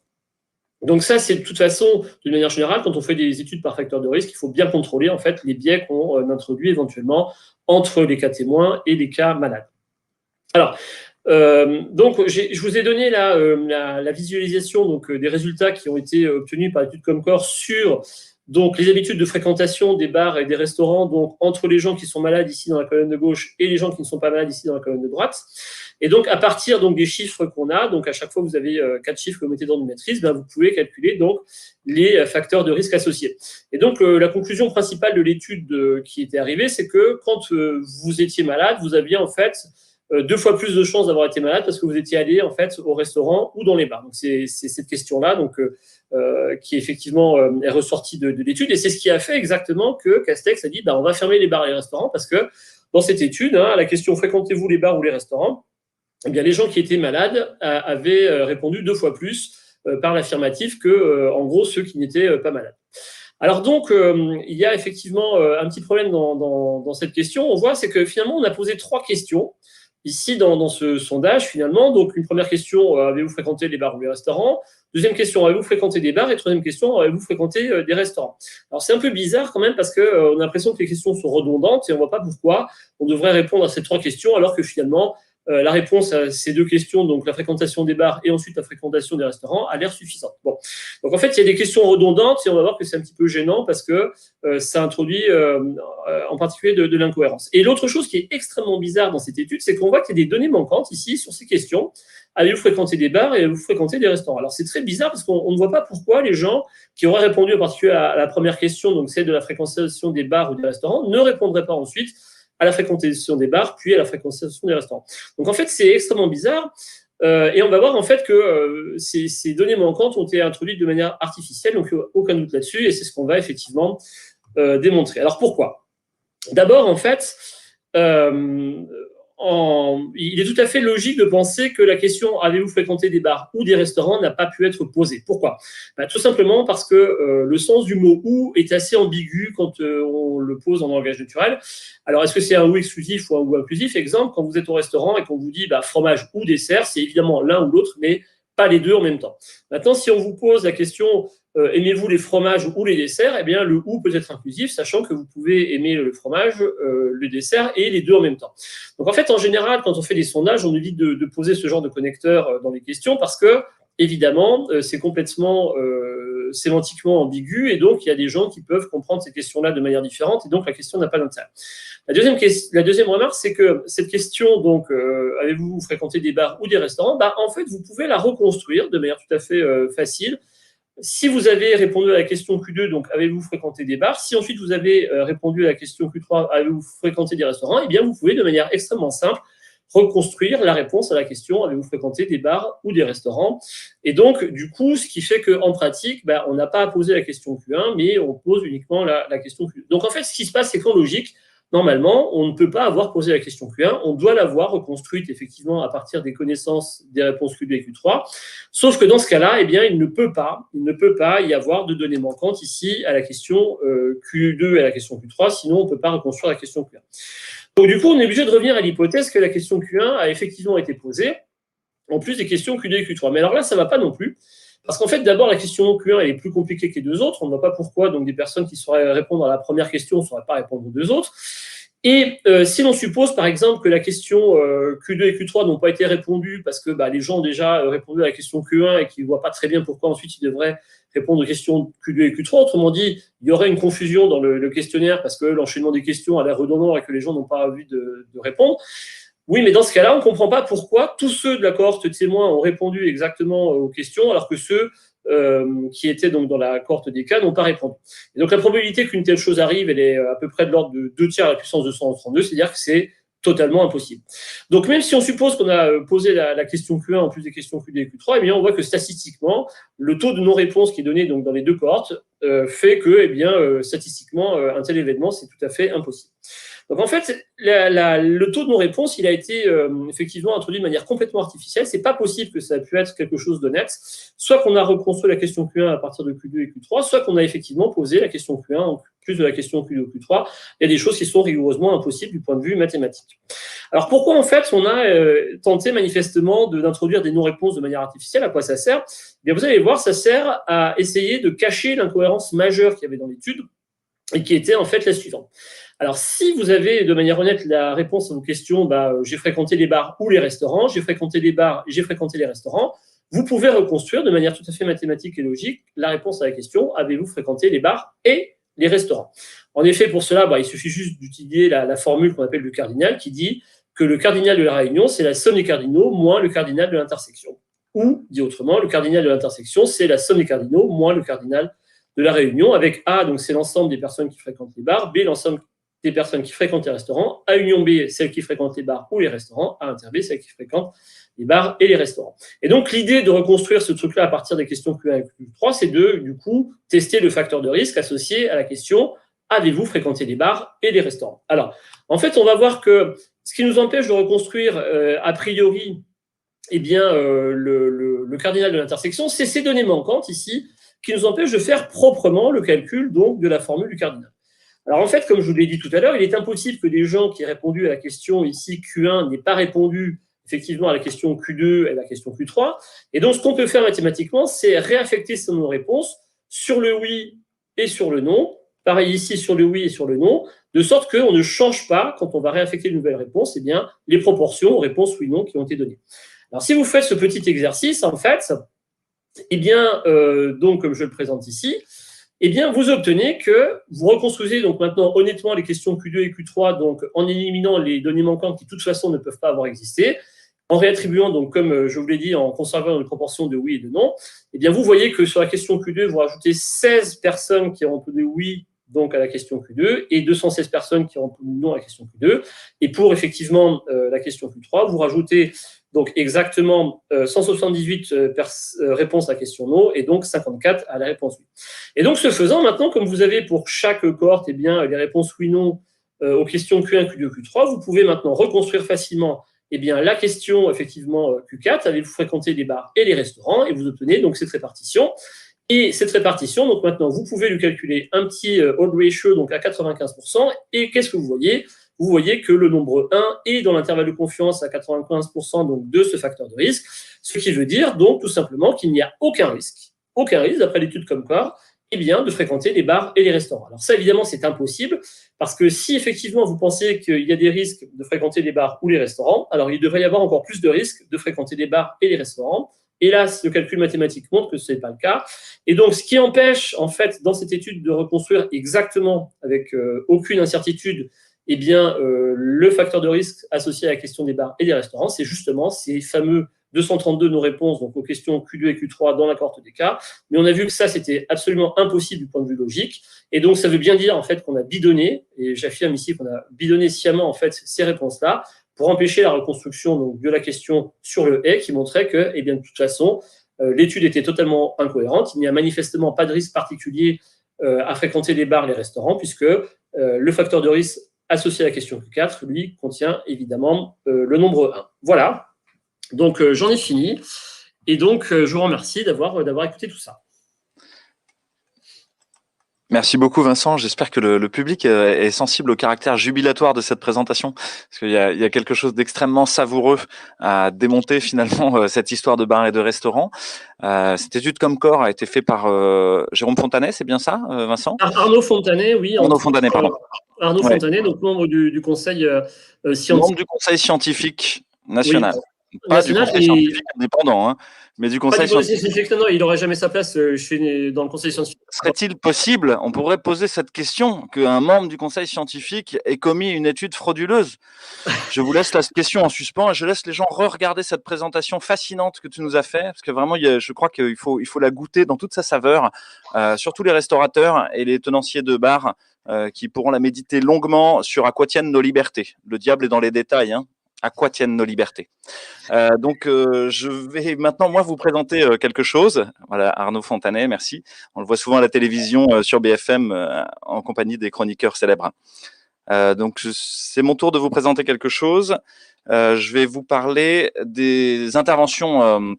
Donc ça, c'est de toute façon, de manière générale, quand on fait des études par facteur de risque, il faut bien contrôler en fait les biais qu'on introduit éventuellement entre les cas témoins et les cas malades. Alors, donc je vous ai donné la visualisation donc, des résultats qui ont été obtenus par l'étude Comcore sur donc, les habitudes de fréquentation des bars et des restaurants, donc entre les gens qui sont malades ici dans la colonne de gauche et les gens qui ne sont pas malades ici dans la colonne de droite. Et donc, à partir donc, des chiffres qu'on a, donc à chaque fois que vous avez 4 chiffres que vous mettez dans une matrice, vous pouvez calculer donc, les facteurs de risque associés. Et donc, la conclusion principale de l'étude qui était arrivée, c'est que quand vous étiez malade, vous aviez en fait 2 fois plus de chances d'avoir été malade parce que vous étiez allé en fait au restaurant ou dans les bars. Donc c'est cette question-là donc qui effectivement est ressortie de l'étude et c'est ce qui a fait exactement que Castex a dit on va fermer les bars et les restaurants parce que dans cette étude, à la question fréquentez-vous les bars ou les restaurants, eh bien les gens qui étaient malades avaient répondu 2 fois plus par l'affirmatif que en gros ceux qui n'étaient pas malades. Alors donc, il y a effectivement un petit problème dans cette question. On voit, c'est que finalement, on a posé 3 questions ici dans ce sondage finalement. Donc, une première question, avez-vous fréquenté les bars ou les restaurants ? Deuxième question, avez-vous fréquenté des bars ? Et troisième question, avez-vous fréquenté des restaurants ? Alors, c'est un peu bizarre quand même parce qu'on a l'impression que les questions sont redondantes et on ne voit pas pourquoi on devrait répondre à ces 3 questions alors que finalement, la réponse à ces deux questions, donc la fréquentation des bars et ensuite la fréquentation des restaurants, a l'air suffisante. Bon. Donc en fait, il y a des questions redondantes et on va voir que c'est un petit peu gênant parce que ça introduit en particulier de l'incohérence. Et l'autre chose qui est extrêmement bizarre dans cette étude, c'est qu'on voit qu'il y a des données manquantes ici sur ces questions. Avez-vous fréquenté des bars et avez-vous fréquenté des restaurants? Alors c'est très bizarre parce qu'on ne voit pas pourquoi les gens qui auraient répondu en particulier à la première question, donc celle de la fréquentation des bars ou des restaurants, ne répondraient pas ensuite à la fréquentation des bars, puis à la fréquentation des restaurants. Donc en fait, c'est extrêmement bizarre. Et on va voir en fait que ces données manquantes ont été introduites de manière artificielle, donc aucun doute là-dessus, et c'est ce qu'on va effectivement démontrer. Alors pourquoi? D'abord, en fait, il est tout à fait logique de penser que la question « avez-vous fréquenté des bars ou des restaurants » n'a pas pu être posée. Pourquoi? Tout simplement parce que le sens du mot « ou » est assez ambigu quand on le pose en langage naturel. Alors, est-ce que c'est un « ou » exclusif ou un « ou » inclusif? Exemple, quand vous êtes au restaurant et qu'on vous dit fromage ou dessert, c'est évidemment l'un ou l'autre, mais pas les deux en même temps. Maintenant, si on vous pose la question aimez-vous les fromages ou les desserts, eh bien, le ou peut être inclusif, sachant que vous pouvez aimer le fromage, le dessert et les deux en même temps. Donc, en fait, en général, quand on fait des sondages, on évite de poser ce genre de connecteur dans les questions parce que, évidemment, c'est complètement sémantiquement ambigu et donc il y a des gens qui peuvent comprendre ces questions-là de manière différente et donc la question n'a pas d'intérêt. La deuxième remarque, c'est que cette question, donc, avez-vous fréquenté des bars ou des restaurants, en fait, vous pouvez la reconstruire de manière tout à fait facile. Si vous avez répondu à la question Q2, donc avez-vous fréquenté des bars? Si ensuite vous avez répondu à la question Q3, avez-vous fréquenté des restaurants? Eh bien, vous pouvez de manière extrêmement simple reconstruire la réponse à la question avez-vous fréquenté des bars ou des restaurants? Et donc, du coup, ce qui fait qu'en pratique, on n'a pas à poser la question Q1, mais on pose uniquement la question Q2. Donc, en fait, ce qui se passe, c'est qu'en logique, normalement, on ne peut pas avoir posé la question Q1, on doit l'avoir reconstruite effectivement à partir des connaissances des réponses Q2 et Q3, sauf que dans ce cas-là, eh bien, il ne peut pas y avoir de données manquantes ici à la question Q2 et à la question Q3, sinon on ne peut pas reconstruire la question Q1. Donc du coup, on est obligé de revenir à l'hypothèse que la question Q1 a effectivement été posée, en plus des questions Q2 et Q3. Mais alors là, ça ne va pas non plus. Parce qu'en fait, d'abord, la question Q1 elle est plus compliquée que les deux autres. On ne voit pas pourquoi donc, des personnes qui sauraient répondre à la première question ne sauraient pas répondre aux deux autres. Et si l'on suppose, par exemple, que la question Q2 et Q3 n'ont pas été répondues parce que les gens ont déjà répondu à la question Q1 et qu'ils ne voient pas très bien pourquoi ensuite ils devraient répondre aux questions Q2 et Q3, autrement dit, il y aurait une confusion dans le questionnaire parce que l'enchaînement des questions a l'air redondant et que les gens n'ont pas envie de répondre. Oui, mais dans ce cas-là, on ne comprend pas pourquoi tous ceux de la cohorte témoin ont répondu exactement aux questions, alors que ceux qui étaient donc dans la cohorte des cas n'ont pas répondu. Et donc la probabilité qu'une telle chose arrive, elle est à peu près de l'ordre de 2 tiers à la puissance de 132, c'est-à-dire que c'est totalement impossible. Donc même si on suppose qu'on a posé la question Q1 en plus des questions Q2 et Q3, eh bien on voit que statistiquement, le taux de non-réponse qui est donné donc dans les deux cohortes fait que, statistiquement, un tel événement, c'est tout à fait impossible. Donc en fait, le taux de non-réponse, il a été effectivement introduit de manière complètement artificielle. C'est pas possible que ça ait pu être quelque chose d'honnête. Soit qu'on a reconstruit la question Q1 à partir de Q2 et Q3, soit qu'on a effectivement posé la question Q1 en plus de la question Q2 ou Q3. Il y a des choses qui sont rigoureusement impossibles du point de vue mathématique. Alors pourquoi en fait on a tenté manifestement d'introduire des non-réponses de manière artificielle? À quoi ça sert? Eh bien, vous allez voir, ça sert à essayer de cacher l'incohérence majeure qu'il y avait dans l'étude et qui était en fait la suivante. Alors, si vous avez de manière honnête la réponse à vos questions, j'ai fréquenté les bars ou les restaurants, j'ai fréquenté les bars, j'ai fréquenté les restaurants, vous pouvez reconstruire de manière tout à fait mathématique et logique la réponse à la question, avez-vous fréquenté les bars et les restaurants? En effet, pour cela, il suffit juste d'utiliser la formule qu'on appelle le cardinal, qui dit que le cardinal de la réunion, c'est la somme des cardinaux moins le cardinal de l'intersection. Ou, dit autrement, le cardinal de l'intersection, c'est la somme des cardinaux moins le cardinal de la réunion, avec A, donc c'est l'ensemble des personnes qui fréquentent les bars, B, l'ensemble des personnes qui fréquentent les restaurants, A union B, celles qui fréquentent les bars ou les restaurants, A inter B, celles qui fréquentent les bars et les restaurants. Et donc, l'idée de reconstruire ce truc-là à partir des questions Q1 et Q3, c'est de, du coup, tester le facteur de risque associé à la question « Avez-vous fréquenté les bars et les restaurants ?» Alors, en fait, on va voir que ce qui nous empêche de reconstruire a priori le cardinal de l'intersection, c'est ces données manquantes ici qui nous empêchent de faire proprement le calcul donc, de la formule du cardinal. Alors en fait, comme je vous l'ai dit tout à l'heure, il est impossible que des gens qui aient répondu à la question ici Q1 n'aient pas répondu effectivement à la question Q2 et à la question Q3. Et donc, ce qu'on peut faire mathématiquement, c'est réaffecter ces non-réponses sur le oui et sur le non. Pareil ici sur le oui et sur le non, de sorte qu'on ne change pas, quand on va réaffecter une nouvelle réponse, eh bien, les proportions aux réponses oui non qui ont été données. Alors, si vous faites ce petit exercice, en fait, eh bien, donc, comme je le présente ici, eh bien, vous obtenez que vous reconstruisez donc maintenant honnêtement les questions Q2 et Q3, donc en éliminant les données manquantes qui de toute façon ne peuvent pas avoir existé, en réattribuant, donc comme je vous l'ai dit, en conservant une proportion de oui et de non. Eh bien, vous voyez que sur la question Q2, vous rajoutez 16 personnes qui ont répondu oui donc à la question Q2 et 216 personnes qui ont répondu non à la question Q2. Et pour effectivement la question Q3, vous rajoutez donc exactement 178 réponses à la question non et donc 54 à la réponse oui. Et donc, ce faisant, maintenant, comme vous avez pour chaque cohorte eh bien, les réponses oui-non aux questions Q1, Q2, Q3, vous pouvez maintenant reconstruire facilement eh bien, la question, effectivement, Q4, avez-vous fréquenté les bars et les restaurants, et vous obtenez donc cette répartition. Et cette répartition, donc maintenant, vous pouvez lui calculer un petit odd ratio, donc à 95%, et qu'est-ce que vous voyez ? Vous voyez que le nombre 1 est dans l'intervalle de confiance à 95% donc, de ce facteur de risque, ce qui veut dire donc tout simplement qu'il n'y a aucun risque d'après l'étude Comscore, eh bien, de fréquenter les bars et les restaurants. Alors ça, évidemment, c'est impossible, parce que si effectivement vous pensez qu'il y a des risques de fréquenter les bars ou les restaurants, alors il devrait y avoir encore plus de risques de fréquenter les bars et les restaurants. Hélas, le calcul mathématique montre que ce n'est pas le cas. Et donc, ce qui empêche, en fait, dans cette étude de reconstruire exactement, avec aucune incertitude, eh bien, le facteur de risque associé à la question des bars et des restaurants, c'est justement ces fameux 232 nos réponses donc aux questions Q2 et Q3 dans la cohorte des cas, mais on a vu que ça, c'était absolument impossible du point de vue logique, et donc ça veut bien dire en fait qu'on a bidonné, et j'affirme ici qu'on a bidonné sciemment en fait ces réponses-là, pour empêcher la reconstruction donc, de la question sur le et, qui montrait que, eh bien, de toute façon, l'étude était totalement incohérente, il n'y a manifestement pas de risque particulier à fréquenter les bars, les restaurants, puisque le facteur de risque associé à la question Q4, lui, contient évidemment le nombre 1. Voilà. Donc, j'en ai fini. Et donc, je vous remercie d'avoir écouté tout ça. Merci beaucoup Vincent, j'espère que le public est sensible au caractère jubilatoire de cette présentation, parce qu'il y a quelque chose d'extrêmement savoureux à démonter finalement cette histoire de bar et de restaurant. Cette étude Comscore a été faite par Jérôme Fontanet, c'est bien ça Vincent ? Arnaud Fontanet, oui. Arnaud Fontanet, pardon. Arnaud Fontanet, donc membre du conseil scientifique. Membre du conseil scientifique national. Oui. Pas national, du conseil scientifique indépendant, hein, mais du conseil scientifique. Non, il n'aurait jamais sa place dans le conseil scientifique. Serait-il possible, on pourrait poser cette question, qu'un membre du conseil scientifique ait commis une étude frauduleuse ? Je vous laisse la question en suspens et je laisse les gens re-regarder cette présentation fascinante que tu nous as fait, parce que vraiment, je crois qu'il faut la goûter dans toute sa saveur, surtout les restaurateurs et les tenanciers de bars qui pourront la méditer longuement sur à quoi tiennent nos libertés. Le diable est dans les détails, hein. À quoi tiennent nos libertés. Donc, je vais maintenant, moi, vous présenter quelque chose. Voilà, Arnaud Fontanet, merci. On le voit souvent à la télévision sur BFM en compagnie des chroniqueurs célèbres. Donc, c'est mon tour de vous présenter quelque chose. Je vais vous parler des interventions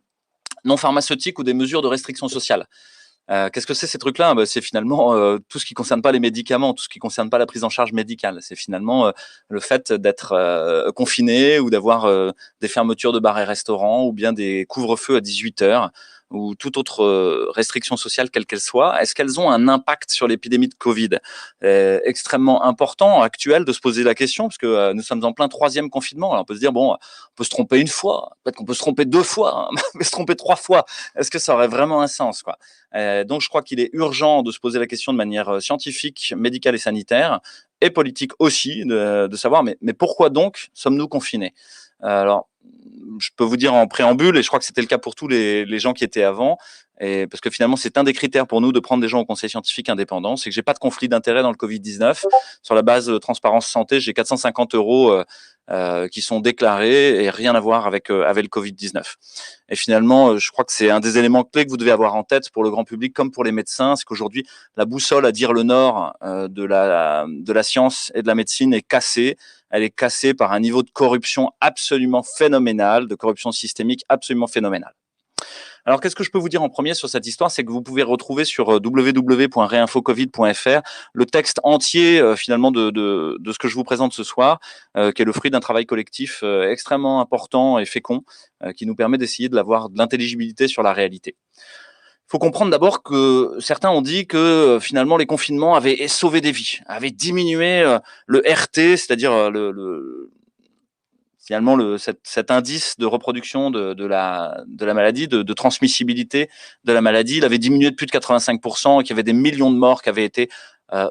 non pharmaceutiques ou des mesures de restriction sociale. Qu'est-ce que c'est ces trucs-là ? C'est finalement tout ce qui ne concerne pas les médicaments, tout ce qui ne concerne pas la prise en charge médicale. C'est finalement le fait d'être confiné ou d'avoir des fermetures de bars et restaurants ou bien des couvre-feux à 18h ou toute autre restriction sociale, quelle qu'elle soit. Est-ce qu'elles ont un impact sur l'épidémie de Covid ? Extrêmement important, actuel, de se poser la question, parce que nous sommes en plein 3e confinement. Alors on peut se dire, bon, on peut se tromper une fois, peut-être qu'on peut se tromper 2 fois, hein, on peut se tromper 3 fois. Est-ce que ça aurait vraiment un sens, quoi ? Donc je crois qu'il est urgent de se poser la question de manière scientifique, médicale et sanitaire, et politique aussi, de savoir, mais pourquoi donc sommes-nous confinés ? Alors, je peux vous dire en préambule, et je crois que c'était le cas pour tous les gens qui étaient avant, et parce que finalement, c'est un des critères pour nous de prendre des gens au conseil scientifique indépendant, c'est que j'ai pas de conflit d'intérêt dans le Covid-19. Sur la base de Transparence Santé, j'ai 450 € qui sont déclarés et rien à voir avec le Covid-19. Et finalement, je crois que c'est un des éléments clés que vous devez avoir en tête pour le grand public comme pour les médecins, c'est qu'aujourd'hui, la boussole à dire le nord de la science et de la médecine est cassée. Elle est cassée par un niveau de corruption absolument phénoménal, de corruption systémique absolument phénoménal. Alors, qu'est-ce que je peux vous dire en premier sur cette histoire ? C'est que vous pouvez retrouver sur www.reinfocovid.fr le texte entier finalement de ce que je vous présente ce soir, qui est le fruit d'un travail collectif extrêmement important et fécond, qui nous permet d'essayer d'avoir de l'intelligibilité sur la réalité. faut comprendre d'abord que certains ont dit que finalement les confinements avaient sauvé des vies, avaient diminué le RT, c'est-à-dire finalement cet indice de reproduction de la maladie, de transmissibilité de la maladie. Il avait diminué de plus de 85% et qu'il y avait des millions de morts qui avaient été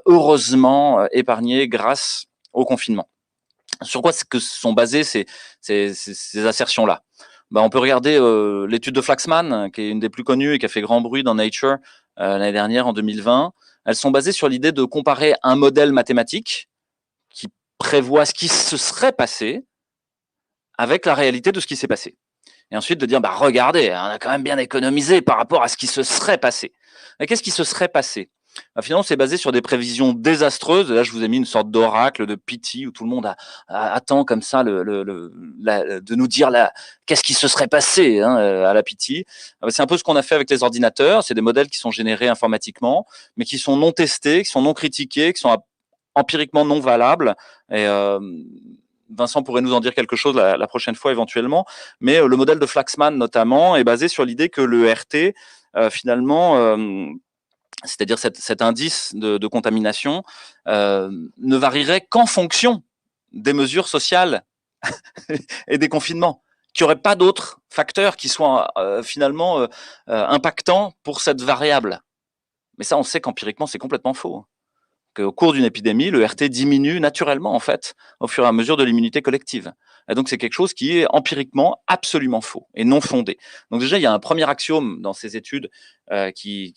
heureusement épargnés grâce au confinement. Sur quoi que sont basées ces assertions-là? On peut regarder l'étude de Flaxman, qui est une des plus connues et qui a fait grand bruit dans Nature l'année dernière, en 2020. Elles sont basées sur l'idée de comparer un modèle mathématique qui prévoit ce qui se serait passé avec la réalité de ce qui s'est passé. Et ensuite de dire, regardez, on a quand même bien économisé par rapport à ce qui se serait passé. Mais qu'est-ce qui se serait passé? Finalement, c'est basé sur des prévisions désastreuses. Là, je vous ai mis une sorte d'oracle de Pity où tout le monde attend comme ça de nous dire qu'est-ce qui se serait passé à la Pity. C'est un peu ce qu'on a fait avec les ordinateurs. C'est des modèles qui sont générés informatiquement, mais qui sont non testés, qui sont non critiqués, qui sont empiriquement non valables. Et Vincent pourrait nous en dire quelque chose la prochaine fois éventuellement. Mais le modèle de Flaxman notamment est basé sur l'idée que le RT, finalement, c'est-à-dire cet indice de contamination, ne varierait qu'en fonction des mesures sociales et des confinements, qu'il n'y aurait pas d'autres facteurs qui soient finalement impactants pour cette variable. Mais ça, on sait qu'empiriquement, c'est complètement faux. Qu'au cours d'une épidémie, le RT diminue naturellement, en fait, au fur et à mesure de l'immunité collective. Et donc, c'est quelque chose qui est empiriquement absolument faux et non fondé. Donc déjà, il y a un premier axiome dans ces études qui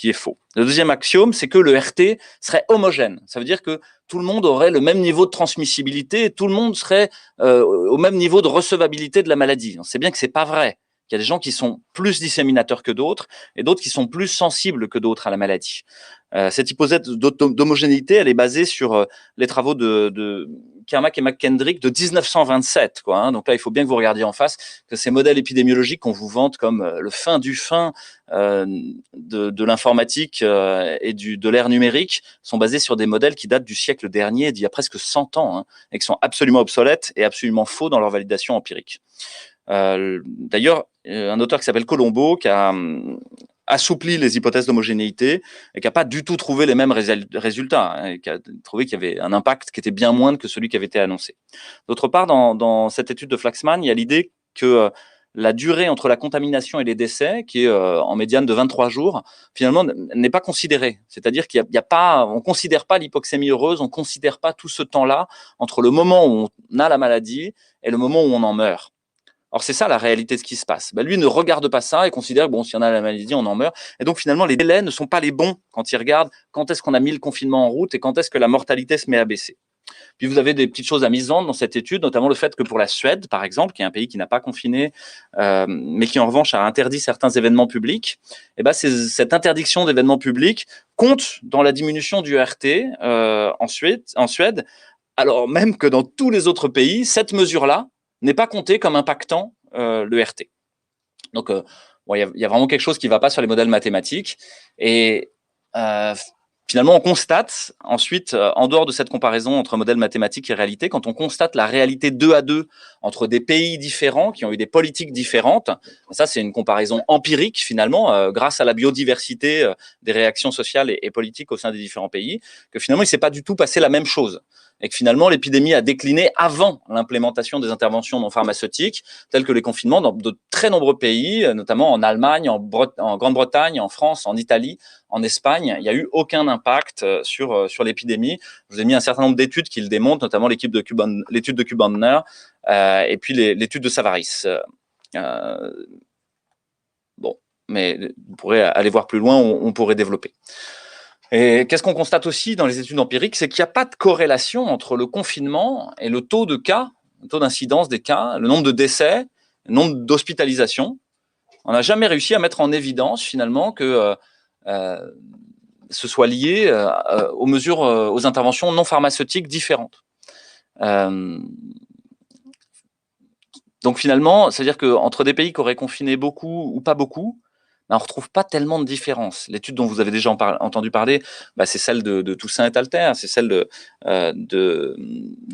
est faux. Le deuxième axiome, c'est que le RT serait homogène. Ça veut dire que tout le monde aurait le même niveau de transmissibilité et tout le monde serait au même niveau de recevabilité de la maladie. On sait bien que c'est pas vrai. Il y a des gens qui sont plus disséminateurs que d'autres et d'autres qui sont plus sensibles que d'autres à la maladie. Cette hypothèse d'homogénéité, elle est basée sur les travaux de Kermack et McKendrick de 1927. Donc là, il faut bien que vous regardiez en face que ces modèles épidémiologiques qu'on vous vante comme le fin du fin de l'informatique et de l'ère numérique sont basés sur des modèles qui datent du siècle dernier, d'il y a presque 100 ans, et qui sont absolument obsolètes et absolument faux dans leur validation empirique. D'ailleurs, un auteur qui s'appelle Colombo, qui a assoupli les hypothèses d'homogénéité et qui n'a pas du tout trouvé les mêmes résultats, et qui a trouvé qu'il y avait un impact qui était bien moindre que celui qui avait été annoncé. D'autre part, dans cette étude de Flaxman, il y a l'idée que la durée entre la contamination et les décès, qui est en médiane de 23 jours, finalement n'est pas considérée. C'est-à-dire qu'il y a pas, on ne considère pas l'hypoxémie heureuse, on ne considère pas tout ce temps-là entre le moment où on a la maladie et le moment où on en meurt. Or, c'est ça la réalité de ce qui se passe. Lui ne regarde pas ça et considère que si on a la maladie, on en meurt. Et donc, finalement, les délais ne sont pas les bons quand il regarde quand est-ce qu'on a mis le confinement en route et quand est-ce que la mortalité se met à baisser. Puis, vous avez des petites choses amusantes dans cette étude, notamment le fait que pour la Suède, par exemple, qui est un pays qui n'a pas confiné, mais qui, en revanche, a interdit certains événements publics, cette interdiction d'événements publics compte dans la diminution du RT en Suède, alors même que dans tous les autres pays, cette mesure-là n'est pas compté comme impactant le RT. Donc, il y a vraiment quelque chose qui ne va pas sur les modèles mathématiques. Et finalement, on constate ensuite, en dehors de cette comparaison entre modèles mathématiques et réalité, quand on constate la réalité 2 à 2 entre des pays différents qui ont eu des politiques différentes, ça c'est une comparaison empirique finalement, grâce à la biodiversité des réactions sociales et politiques au sein des différents pays, que finalement il ne s'est pas du tout passé la même chose. Et que finalement, l'épidémie a décliné avant l'implémentation des interventions non pharmaceutiques, telles que les confinements dans de très nombreux pays, notamment en Allemagne, en Grande-Bretagne, en France, en Italie, en Espagne. Il n'y a eu aucun impact sur l'épidémie. Je vous ai mis un certain nombre d'études qui le démontrent, notamment l'étude de Kubandner et puis l'étude de Savaris. Mais vous pourrez aller voir plus loin, on pourrait développer. Et qu'est-ce qu'on constate aussi dans les études empiriques, c'est qu'il n'y a pas de corrélation entre le confinement et le taux de cas, le taux d'incidence des cas, le nombre de décès, le nombre d'hospitalisations. On n'a jamais réussi à mettre en évidence finalement que ce soit lié aux mesures, aux interventions non pharmaceutiques différentes. Donc finalement, c'est-à-dire qu'entre des pays qui auraient confiné beaucoup ou pas beaucoup, on ne retrouve pas tellement de différence. L'étude dont vous avez déjà entendu parler, c'est celle de Toussaint et Alter, c'est celle de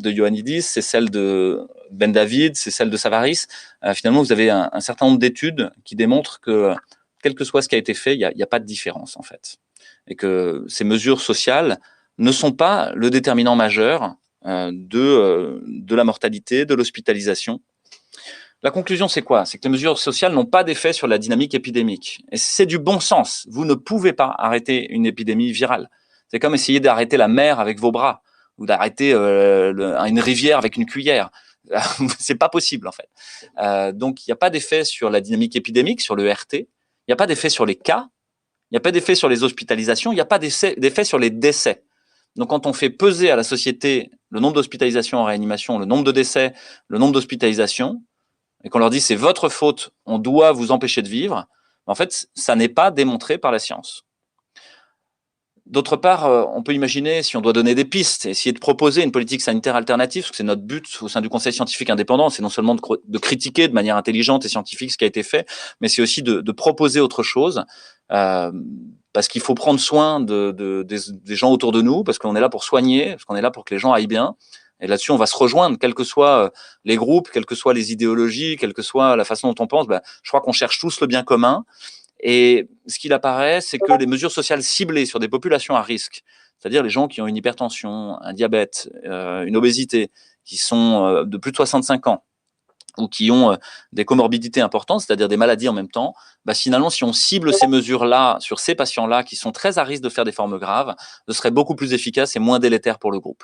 Ioannidis, c'est celle de Ben David, c'est celle de Savaris. Finalement, vous avez un certain nombre d'études qui démontrent que quel que soit ce qui a été fait, il n'y a pas de différence en fait. Et que ces mesures sociales ne sont pas le déterminant majeur de la mortalité, de l'hospitalisation. La conclusion, c'est quoi? C'est que les mesures sociales n'ont pas d'effet sur la dynamique épidémique. Et c'est du bon sens. Vous ne pouvez pas arrêter une épidémie virale. C'est comme essayer d'arrêter la mer avec vos bras ou d'arrêter une rivière avec une cuillère. C'est pas possible en fait. Donc il n'y a pas d'effet sur la dynamique épidémique, sur le RT. Il n'y a pas d'effet sur les cas. Il n'y a pas d'effet sur les hospitalisations. Il n'y a pas d'effet sur les décès. Donc quand on fait peser à la société le nombre d'hospitalisations en réanimation, le nombre de décès, le nombre d'hospitalisations, et qu'on leur dit c'est votre faute, on doit vous empêcher de vivre, en fait, ça n'est pas démontré par la science. D'autre part, on peut imaginer, si on doit donner des pistes, essayer de proposer une politique sanitaire alternative, parce que c'est notre but au sein du Conseil scientifique indépendant, c'est non seulement de critiquer de manière intelligente et scientifique ce qui a été fait, mais c'est aussi de proposer autre chose, parce qu'il faut prendre soin des gens autour de nous, parce qu'on est là pour soigner, parce qu'on est là pour que les gens aillent bien. Et là-dessus, on va se rejoindre, quels que soient les groupes, quelles que soient les idéologies, quelle que soit la façon dont on pense. Je crois qu'on cherche tous le bien commun. Et ce qu'il apparaît, c'est que les mesures sociales ciblées sur des populations à risque, c'est-à-dire les gens qui ont une hypertension, un diabète, une obésité, qui sont de plus de 65 ans, ou qui ont des comorbidités importantes, c'est-à-dire des maladies en même temps, finalement, si on cible ces mesures-là sur ces patients-là qui sont très à risque de faire des formes graves, ce serait beaucoup plus efficace et moins délétère pour le groupe.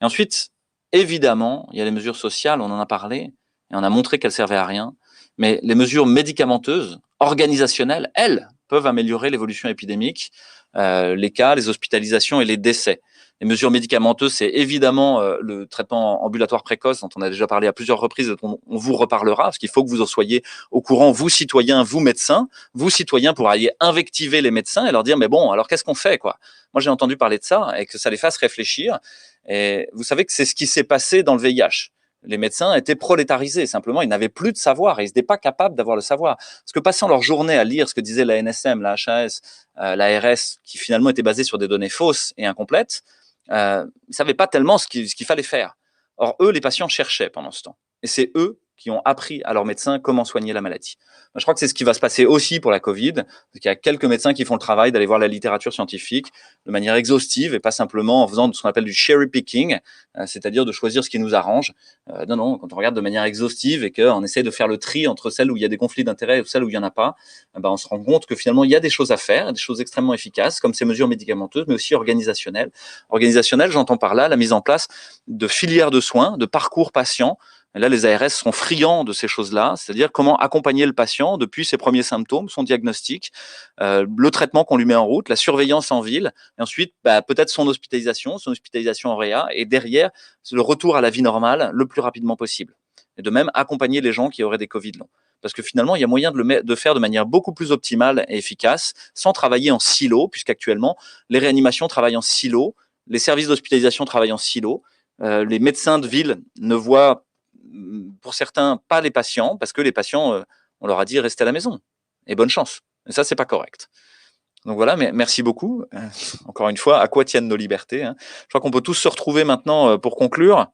Et ensuite, évidemment, il y a les mesures sociales, on en a parlé, et on a montré qu'elles servaient à rien, mais les mesures médicamenteuses, organisationnelles, elles, peuvent améliorer l'évolution épidémique, les cas, les hospitalisations et les décès. Les mesures médicamenteuses, c'est évidemment le traitement ambulatoire précoce dont on a déjà parlé à plusieurs reprises, dont on vous reparlera, parce qu'il faut que vous en soyez au courant, vous citoyens, vous médecins, vous citoyens pour aller invectiver les médecins et leur dire, mais bon, alors qu'est-ce qu'on fait, quoi? Moi, j'ai entendu parler de ça et que ça les fasse réfléchir. Et vous savez que c'est ce qui s'est passé dans le VIH. Les médecins étaient prolétarisés, simplement, ils n'avaient plus de savoir et ils n'étaient pas capables d'avoir le savoir. Parce que passant leur journée à lire ce que disait la NSM, la HAS, l'ARS, qui finalement était basée sur des données fausses et incomplètes, ils ne savaient pas tellement ce qu'il fallait faire. Or, eux, les patients cherchaient pendant ce temps. Et c'est eux qui ont appris à leurs médecins comment soigner la maladie. Je crois que c'est ce qui va se passer aussi pour la Covid. Il y a quelques médecins qui font le travail d'aller voir la littérature scientifique de manière exhaustive et pas simplement en faisant ce qu'on appelle du cherry picking, c'est-à-dire de choisir ce qui nous arrange. Non, quand on regarde de manière exhaustive et qu'on essaie de faire le tri entre celles où il y a des conflits d'intérêts et celles où il n'y en a pas, on se rend compte que finalement, il y a des choses à faire, des choses extrêmement efficaces, comme ces mesures médicamenteuses, mais aussi organisationnelles. Organisationnelles, j'entends par là la mise en place de filières de soins, de parcours patients. Et là, les ARS sont friands de ces choses-là, c'est-à-dire comment accompagner le patient depuis ses premiers symptômes, son diagnostic, le traitement qu'on lui met en route, la surveillance en ville, et ensuite peut-être son hospitalisation en réa, et derrière, le retour à la vie normale le plus rapidement possible. Et de même, accompagner les gens qui auraient des Covid longs. Parce que finalement, il y a moyen de faire de manière beaucoup plus optimale et efficace, sans travailler en silo, puisqu'actuellement, les réanimations travaillent en silo, les services d'hospitalisation travaillent en silo, les médecins de ville ne voient pour certains, pas les patients, parce que les patients, on leur a dit restez à la maison et bonne chance. Et ça, c'est pas correct. Donc voilà, mais merci beaucoup. Encore une fois, à quoi tiennent nos libertés, hein. Je crois qu'on peut tous se retrouver maintenant pour conclure.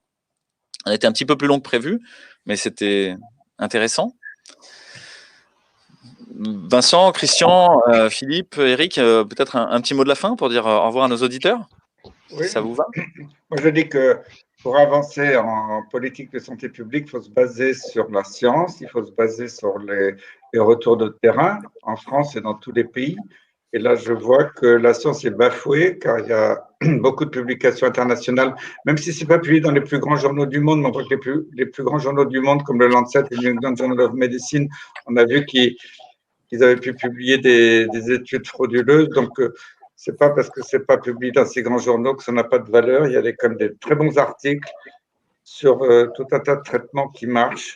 On était un petit peu plus long que prévu, mais c'était intéressant. Vincent, Christian, Philippe, Eric, peut-être un petit mot de la fin pour dire au revoir à nos auditeurs. Oui. Ça vous va? Moi, je dis que pour avancer en politique de santé publique, il faut se baser sur la science, il faut se baser sur les retours de terrain en France et dans tous les pays. Et là, je vois que la science est bafouée car il y a beaucoup de publications internationales, même si ce n'est pas publié dans les plus grands journaux du monde, mais on voit que les plus grands journaux du monde, comme le Lancet et le New England Journal of Medicine, on a vu qu'ils avaient pu publier des études frauduleuses. Donc, c'est pas parce que c'est pas publié dans ces grands journaux que ça n'a pas de valeur. Il y a quand même des très bons articles sur tout un tas de traitements qui marchent.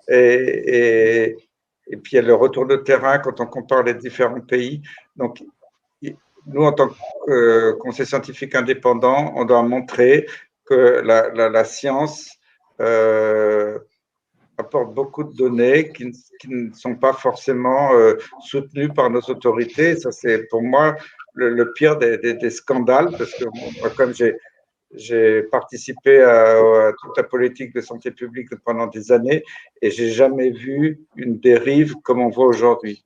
Et puis, il y a le retour de terrain quand on compare les différents pays. Donc, nous, en tant que conseil scientifique indépendant, on doit montrer que la science apporte beaucoup de données qui ne sont pas forcément soutenues par nos autorités. Ça, c'est pour moi le pire des scandales, parce que moi, comme j'ai participé à toute la politique de santé publique pendant des années et j'ai jamais vu une dérive comme on voit aujourd'hui.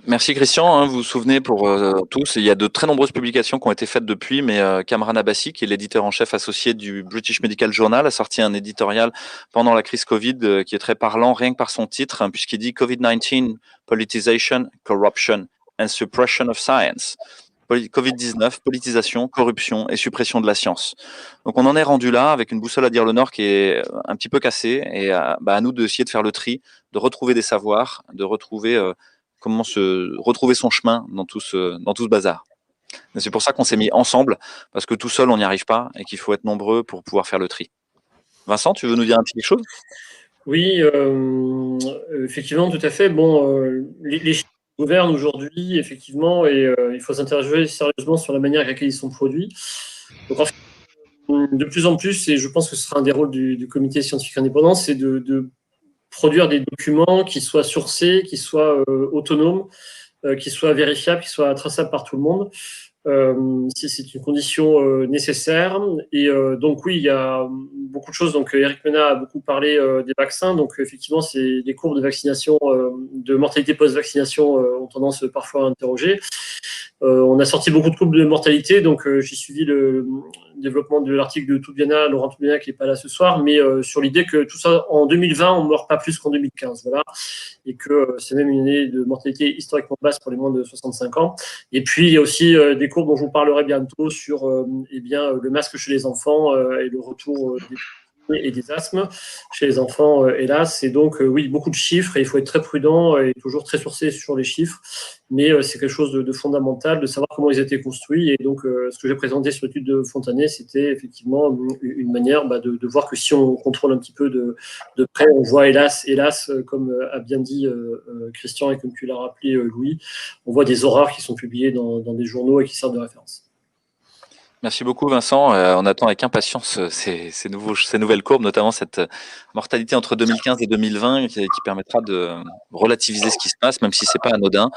Merci Christian, hein, vous vous souvenez pour tous, il y a de très nombreuses publications qui ont été faites depuis, mais Kamran Abbasi, qui est l'éditeur en chef associé du British Medical Journal, a sorti un éditorial pendant la crise Covid qui est très parlant, rien que par son titre, hein, puisqu'il dit Covid-19, Politicization, Corruption and Suppression of Science. Covid-19, politisation, corruption et suppression de la science. Donc on en est rendu là avec une boussole à dire le Nord qui est un petit peu cassée et à nous d'essayer de faire le tri, de retrouver des savoirs, de retrouver comment retrouver son chemin dans tout ce bazar. Et c'est pour ça qu'on s'est mis ensemble, parce que tout seul on n'y arrive pas et qu'il faut être nombreux pour pouvoir faire le tri. Vincent, tu veux nous dire un petit quelque chose? Oui, effectivement, tout à fait. Bon, les chiffres gouvernent aujourd'hui, effectivement, et il faut s'interroger sérieusement sur la manière avec laquelle ils sont produits. Donc, en fait, de plus en plus, et je pense que ce sera un des rôles du comité scientifique indépendant, c'est de produire des documents qui soient sourcés, qui soient autonomes, qui soient vérifiables, qui soient traçables par tout le monde. C'est une condition nécessaire. Et donc oui, il y a beaucoup de choses. Donc Eric Mena a beaucoup parlé des vaccins. Donc effectivement, les courbes de vaccination, de mortalité post-vaccination ont tendance parfois à interroger. On a sorti beaucoup de courbes de mortalité, donc j'ai suivi le développement de l'article de Toubiana, Laurent Toubiana, qui n'est pas là ce soir, mais sur l'idée que tout ça, en 2020, on ne meurt pas plus qu'en 2015, voilà, et que c'est même une année de mortalité historiquement basse pour les moins de 65 ans. Et puis, il y a aussi des courbes dont je vous parlerai bientôt sur le masque chez les enfants et le retour des et des asthmes chez les enfants, hélas. Et donc, oui, beaucoup de chiffres, et il faut être très prudent et toujours très sourcé sur les chiffres, mais c'est quelque chose de fondamental de savoir comment ils étaient construits. Et donc, ce que j'ai présenté sur l'étude de Fontanet, c'était effectivement une manière de voir que si on contrôle un petit peu de près, on voit hélas, comme a bien dit Christian et comme tu l'as rappelé, Louis, on voit des horreurs qui sont publiées dans des journaux et qui servent de référence. Merci beaucoup Vincent. On attend avec impatience ces nouvelles courbes, notamment cette mortalité entre 2015 et 2020 qui permettra de relativiser ce qui se passe, même si c'est pas anodin.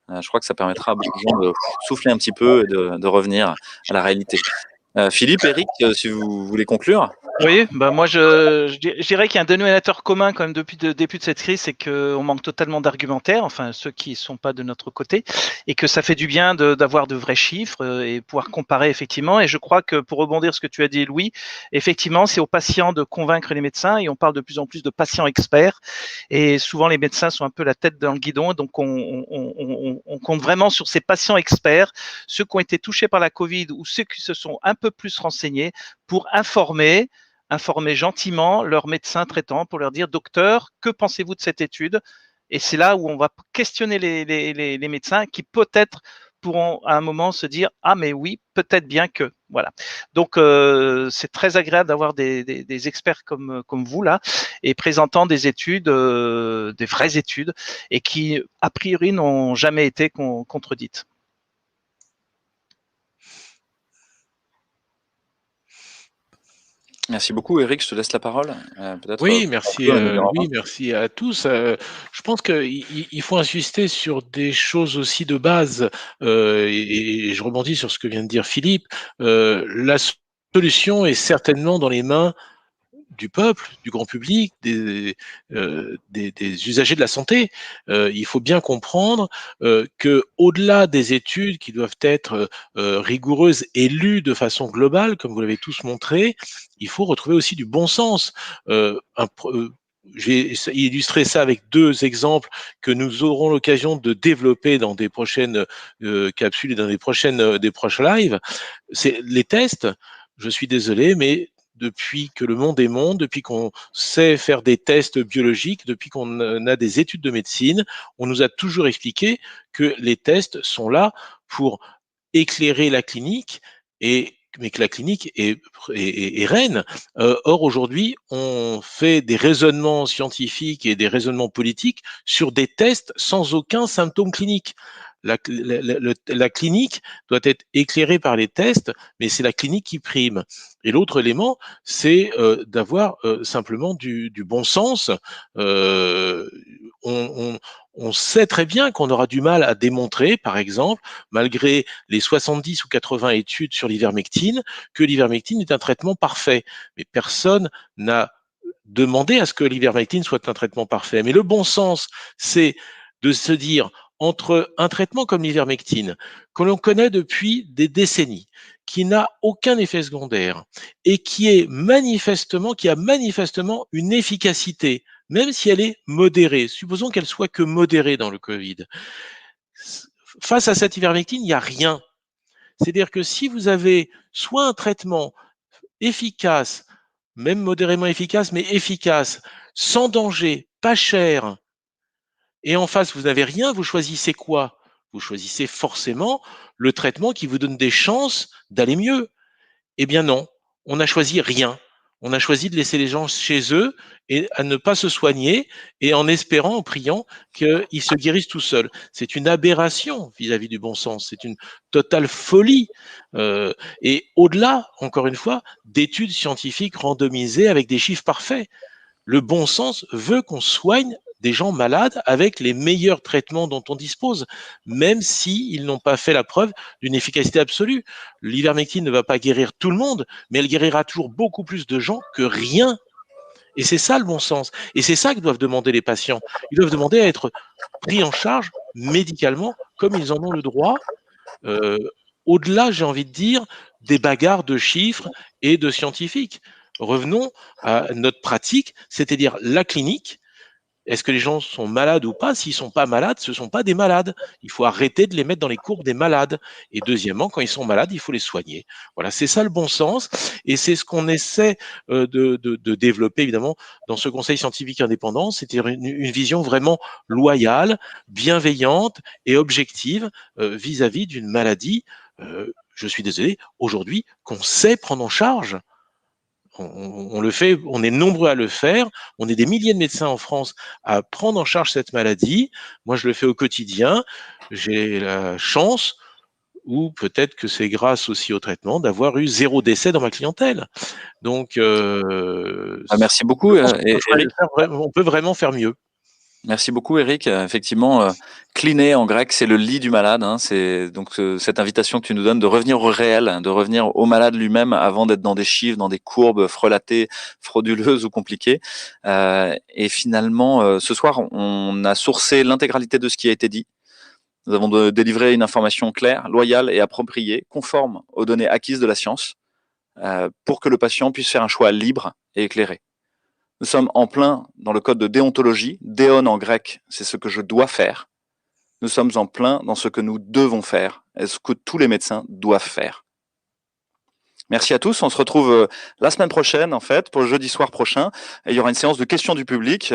Je crois que ça permettra à beaucoup de gens de souffler un petit peu et de revenir à la réalité. Philippe, Eric, si vous voulez conclure. Oui, moi je dirais qu'il y a un dénominateur commun quand même depuis le début de cette crise, c'est qu'on manque totalement d'argumentaire, enfin ceux qui ne sont pas de notre côté, et que ça fait du bien d'avoir de vrais chiffres et pouvoir comparer effectivement. Et je crois que pour rebondir sur ce que tu as dit, Louis, effectivement c'est aux patients de convaincre les médecins, et on parle de plus en plus de patients experts, et souvent les médecins sont un peu la tête dans le guidon, donc on compte vraiment sur ces patients experts, ceux qui ont été touchés par la Covid ou ceux qui se sont un peu plus renseignés, pour informer gentiment leurs médecins traitants pour leur dire « Docteur, que pensez-vous de cette étude ?» Et c'est là où on va questionner les médecins qui peut-être pourront à un moment se dire « Ah mais oui, peut-être bien que… » Voilà. Donc, c'est très agréable d'avoir des experts comme vous là et présentant des études, des vraies études et qui, a priori, n'ont jamais été contredites. Merci beaucoup, Eric. Je te laisse la parole. Oui, merci à tous. Je pense qu'il faut insister sur des choses aussi de base, et je rebondis sur ce que vient de dire Philippe. La solution est certainement dans les mains du peuple, du grand public, des usagers de la santé. Il faut bien comprendre que, au-delà des études qui doivent être rigoureuses et lues de façon globale, comme vous l'avez tous montré, il faut retrouver aussi du bon sens. J'ai illustré ça avec deux exemples que nous aurons l'occasion de développer dans des prochaines capsules et dans des prochains lives. C'est les tests. Je suis désolé, mais depuis que le monde est monde, depuis qu'on sait faire des tests biologiques, depuis qu'on a des études de médecine, on nous a toujours expliqué que les tests sont là pour éclairer la clinique, mais que la clinique est reine. Or, aujourd'hui, on fait des raisonnements scientifiques et des raisonnements politiques sur des tests sans aucun symptôme clinique. La clinique doit être éclairée par les tests, mais c'est la clinique qui prime. Et l'autre élément, c'est d'avoir simplement du bon sens. On sait très bien qu'on aura du mal à démontrer, par exemple, malgré les 70 ou 80 études sur l'ivermectine, que l'ivermectine est un traitement parfait. Mais personne n'a demandé à ce que l'ivermectine soit un traitement parfait. Mais le bon sens, c'est de se dire, entre un traitement comme l'ivermectine, que l'on connaît depuis des décennies, qui n'a aucun effet secondaire et qui a manifestement une efficacité, même si elle est modérée. Supposons qu'elle soit que modérée dans le Covid. Face à cette ivermectine, il n'y a rien. C'est-à-dire que si vous avez soit un traitement efficace, même modérément efficace, mais efficace, sans danger, pas cher, et en face, vous n'avez rien, vous choisissez quoi? Vous choisissez forcément le traitement qui vous donne des chances d'aller mieux. Eh bien non, on n'a choisi rien. On a choisi de laisser les gens chez eux et à ne pas se soigner et en espérant, en priant qu'ils se guérissent tout seuls. C'est une aberration vis-à-vis du bon sens. C'est une totale folie. Et au-delà, encore une fois, d'études scientifiques randomisées avec des chiffres parfaits. Le bon sens veut qu'on soigne des gens malades avec les meilleurs traitements dont on dispose, même s'ils n'ont pas fait la preuve d'une efficacité absolue. L'ivermectine ne va pas guérir tout le monde, mais elle guérira toujours beaucoup plus de gens que rien. Et c'est ça le bon sens. Et c'est ça que doivent demander les patients. Ils doivent demander à être pris en charge médicalement comme ils en ont le droit. Au-delà, j'ai envie de dire, des bagarres de chiffres et de scientifiques. Revenons à notre pratique, c'est-à-dire la clinique. Est-ce que les gens sont malades ou pas? S'ils sont pas malades, ce sont pas des malades. Il faut arrêter de les mettre dans les courbes des malades. Et deuxièmement, quand ils sont malades, il faut les soigner. Voilà, c'est ça le bon sens. Et c'est ce qu'on essaie de développer, évidemment, dans ce conseil scientifique indépendant. C'était une vision vraiment loyale, bienveillante et objective vis-à-vis d'une maladie, je suis désolé, aujourd'hui, qu'on sait prendre en charge. On le fait, on est nombreux à le faire. On est des milliers de médecins en France à prendre en charge cette maladie. Moi, je le fais au quotidien. J'ai la chance, ou peut-être que c'est grâce aussi au traitement, d'avoir eu 0 décès dans ma clientèle. Donc, Merci beaucoup, Eric. on peut vraiment faire mieux. Merci beaucoup, Eric. Effectivement, cliné en grec, c'est le lit du malade. Hein. C'est donc cette invitation que tu nous donnes de revenir au réel, hein, de revenir au malade lui-même avant d'être dans des chiffres, dans des courbes frelatées, frauduleuses ou compliquées. Et finalement, ce soir, on a sourcé l'intégralité de ce qui a été dit. Nous avons délivré une information claire, loyale et appropriée, conforme aux données acquises de la science, pour que le patient puisse faire un choix libre et éclairé. Nous sommes en plein dans le code de déontologie. Déon en grec, c'est ce que je dois faire. Nous sommes en plein dans ce que nous devons faire et ce que tous les médecins doivent faire. Merci à tous. On se retrouve la semaine prochaine, en fait, pour le jeudi soir prochain. Et il y aura une séance de questions du public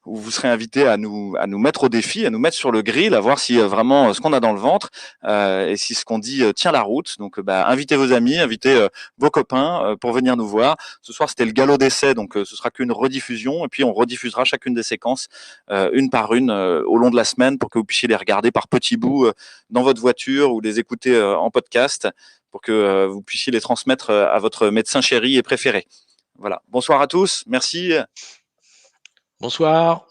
où vous serez invités à nous mettre au défi, à nous mettre sur le grill, à voir si vraiment ce qu'on a dans le ventre et si ce qu'on dit tient la route. Donc, invitez vos amis, invitez vos copains pour venir nous voir. Ce soir, c'était le galop d'essai, donc ce sera qu'une rediffusion. Et puis, on rediffusera chacune des séquences une par une au long de la semaine pour que vous puissiez les regarder par petits bouts dans votre voiture ou les écouter en podcast, pour que vous puissiez les transmettre à votre médecin chéri et préféré. Voilà. Bonsoir à tous. Merci. Bonsoir.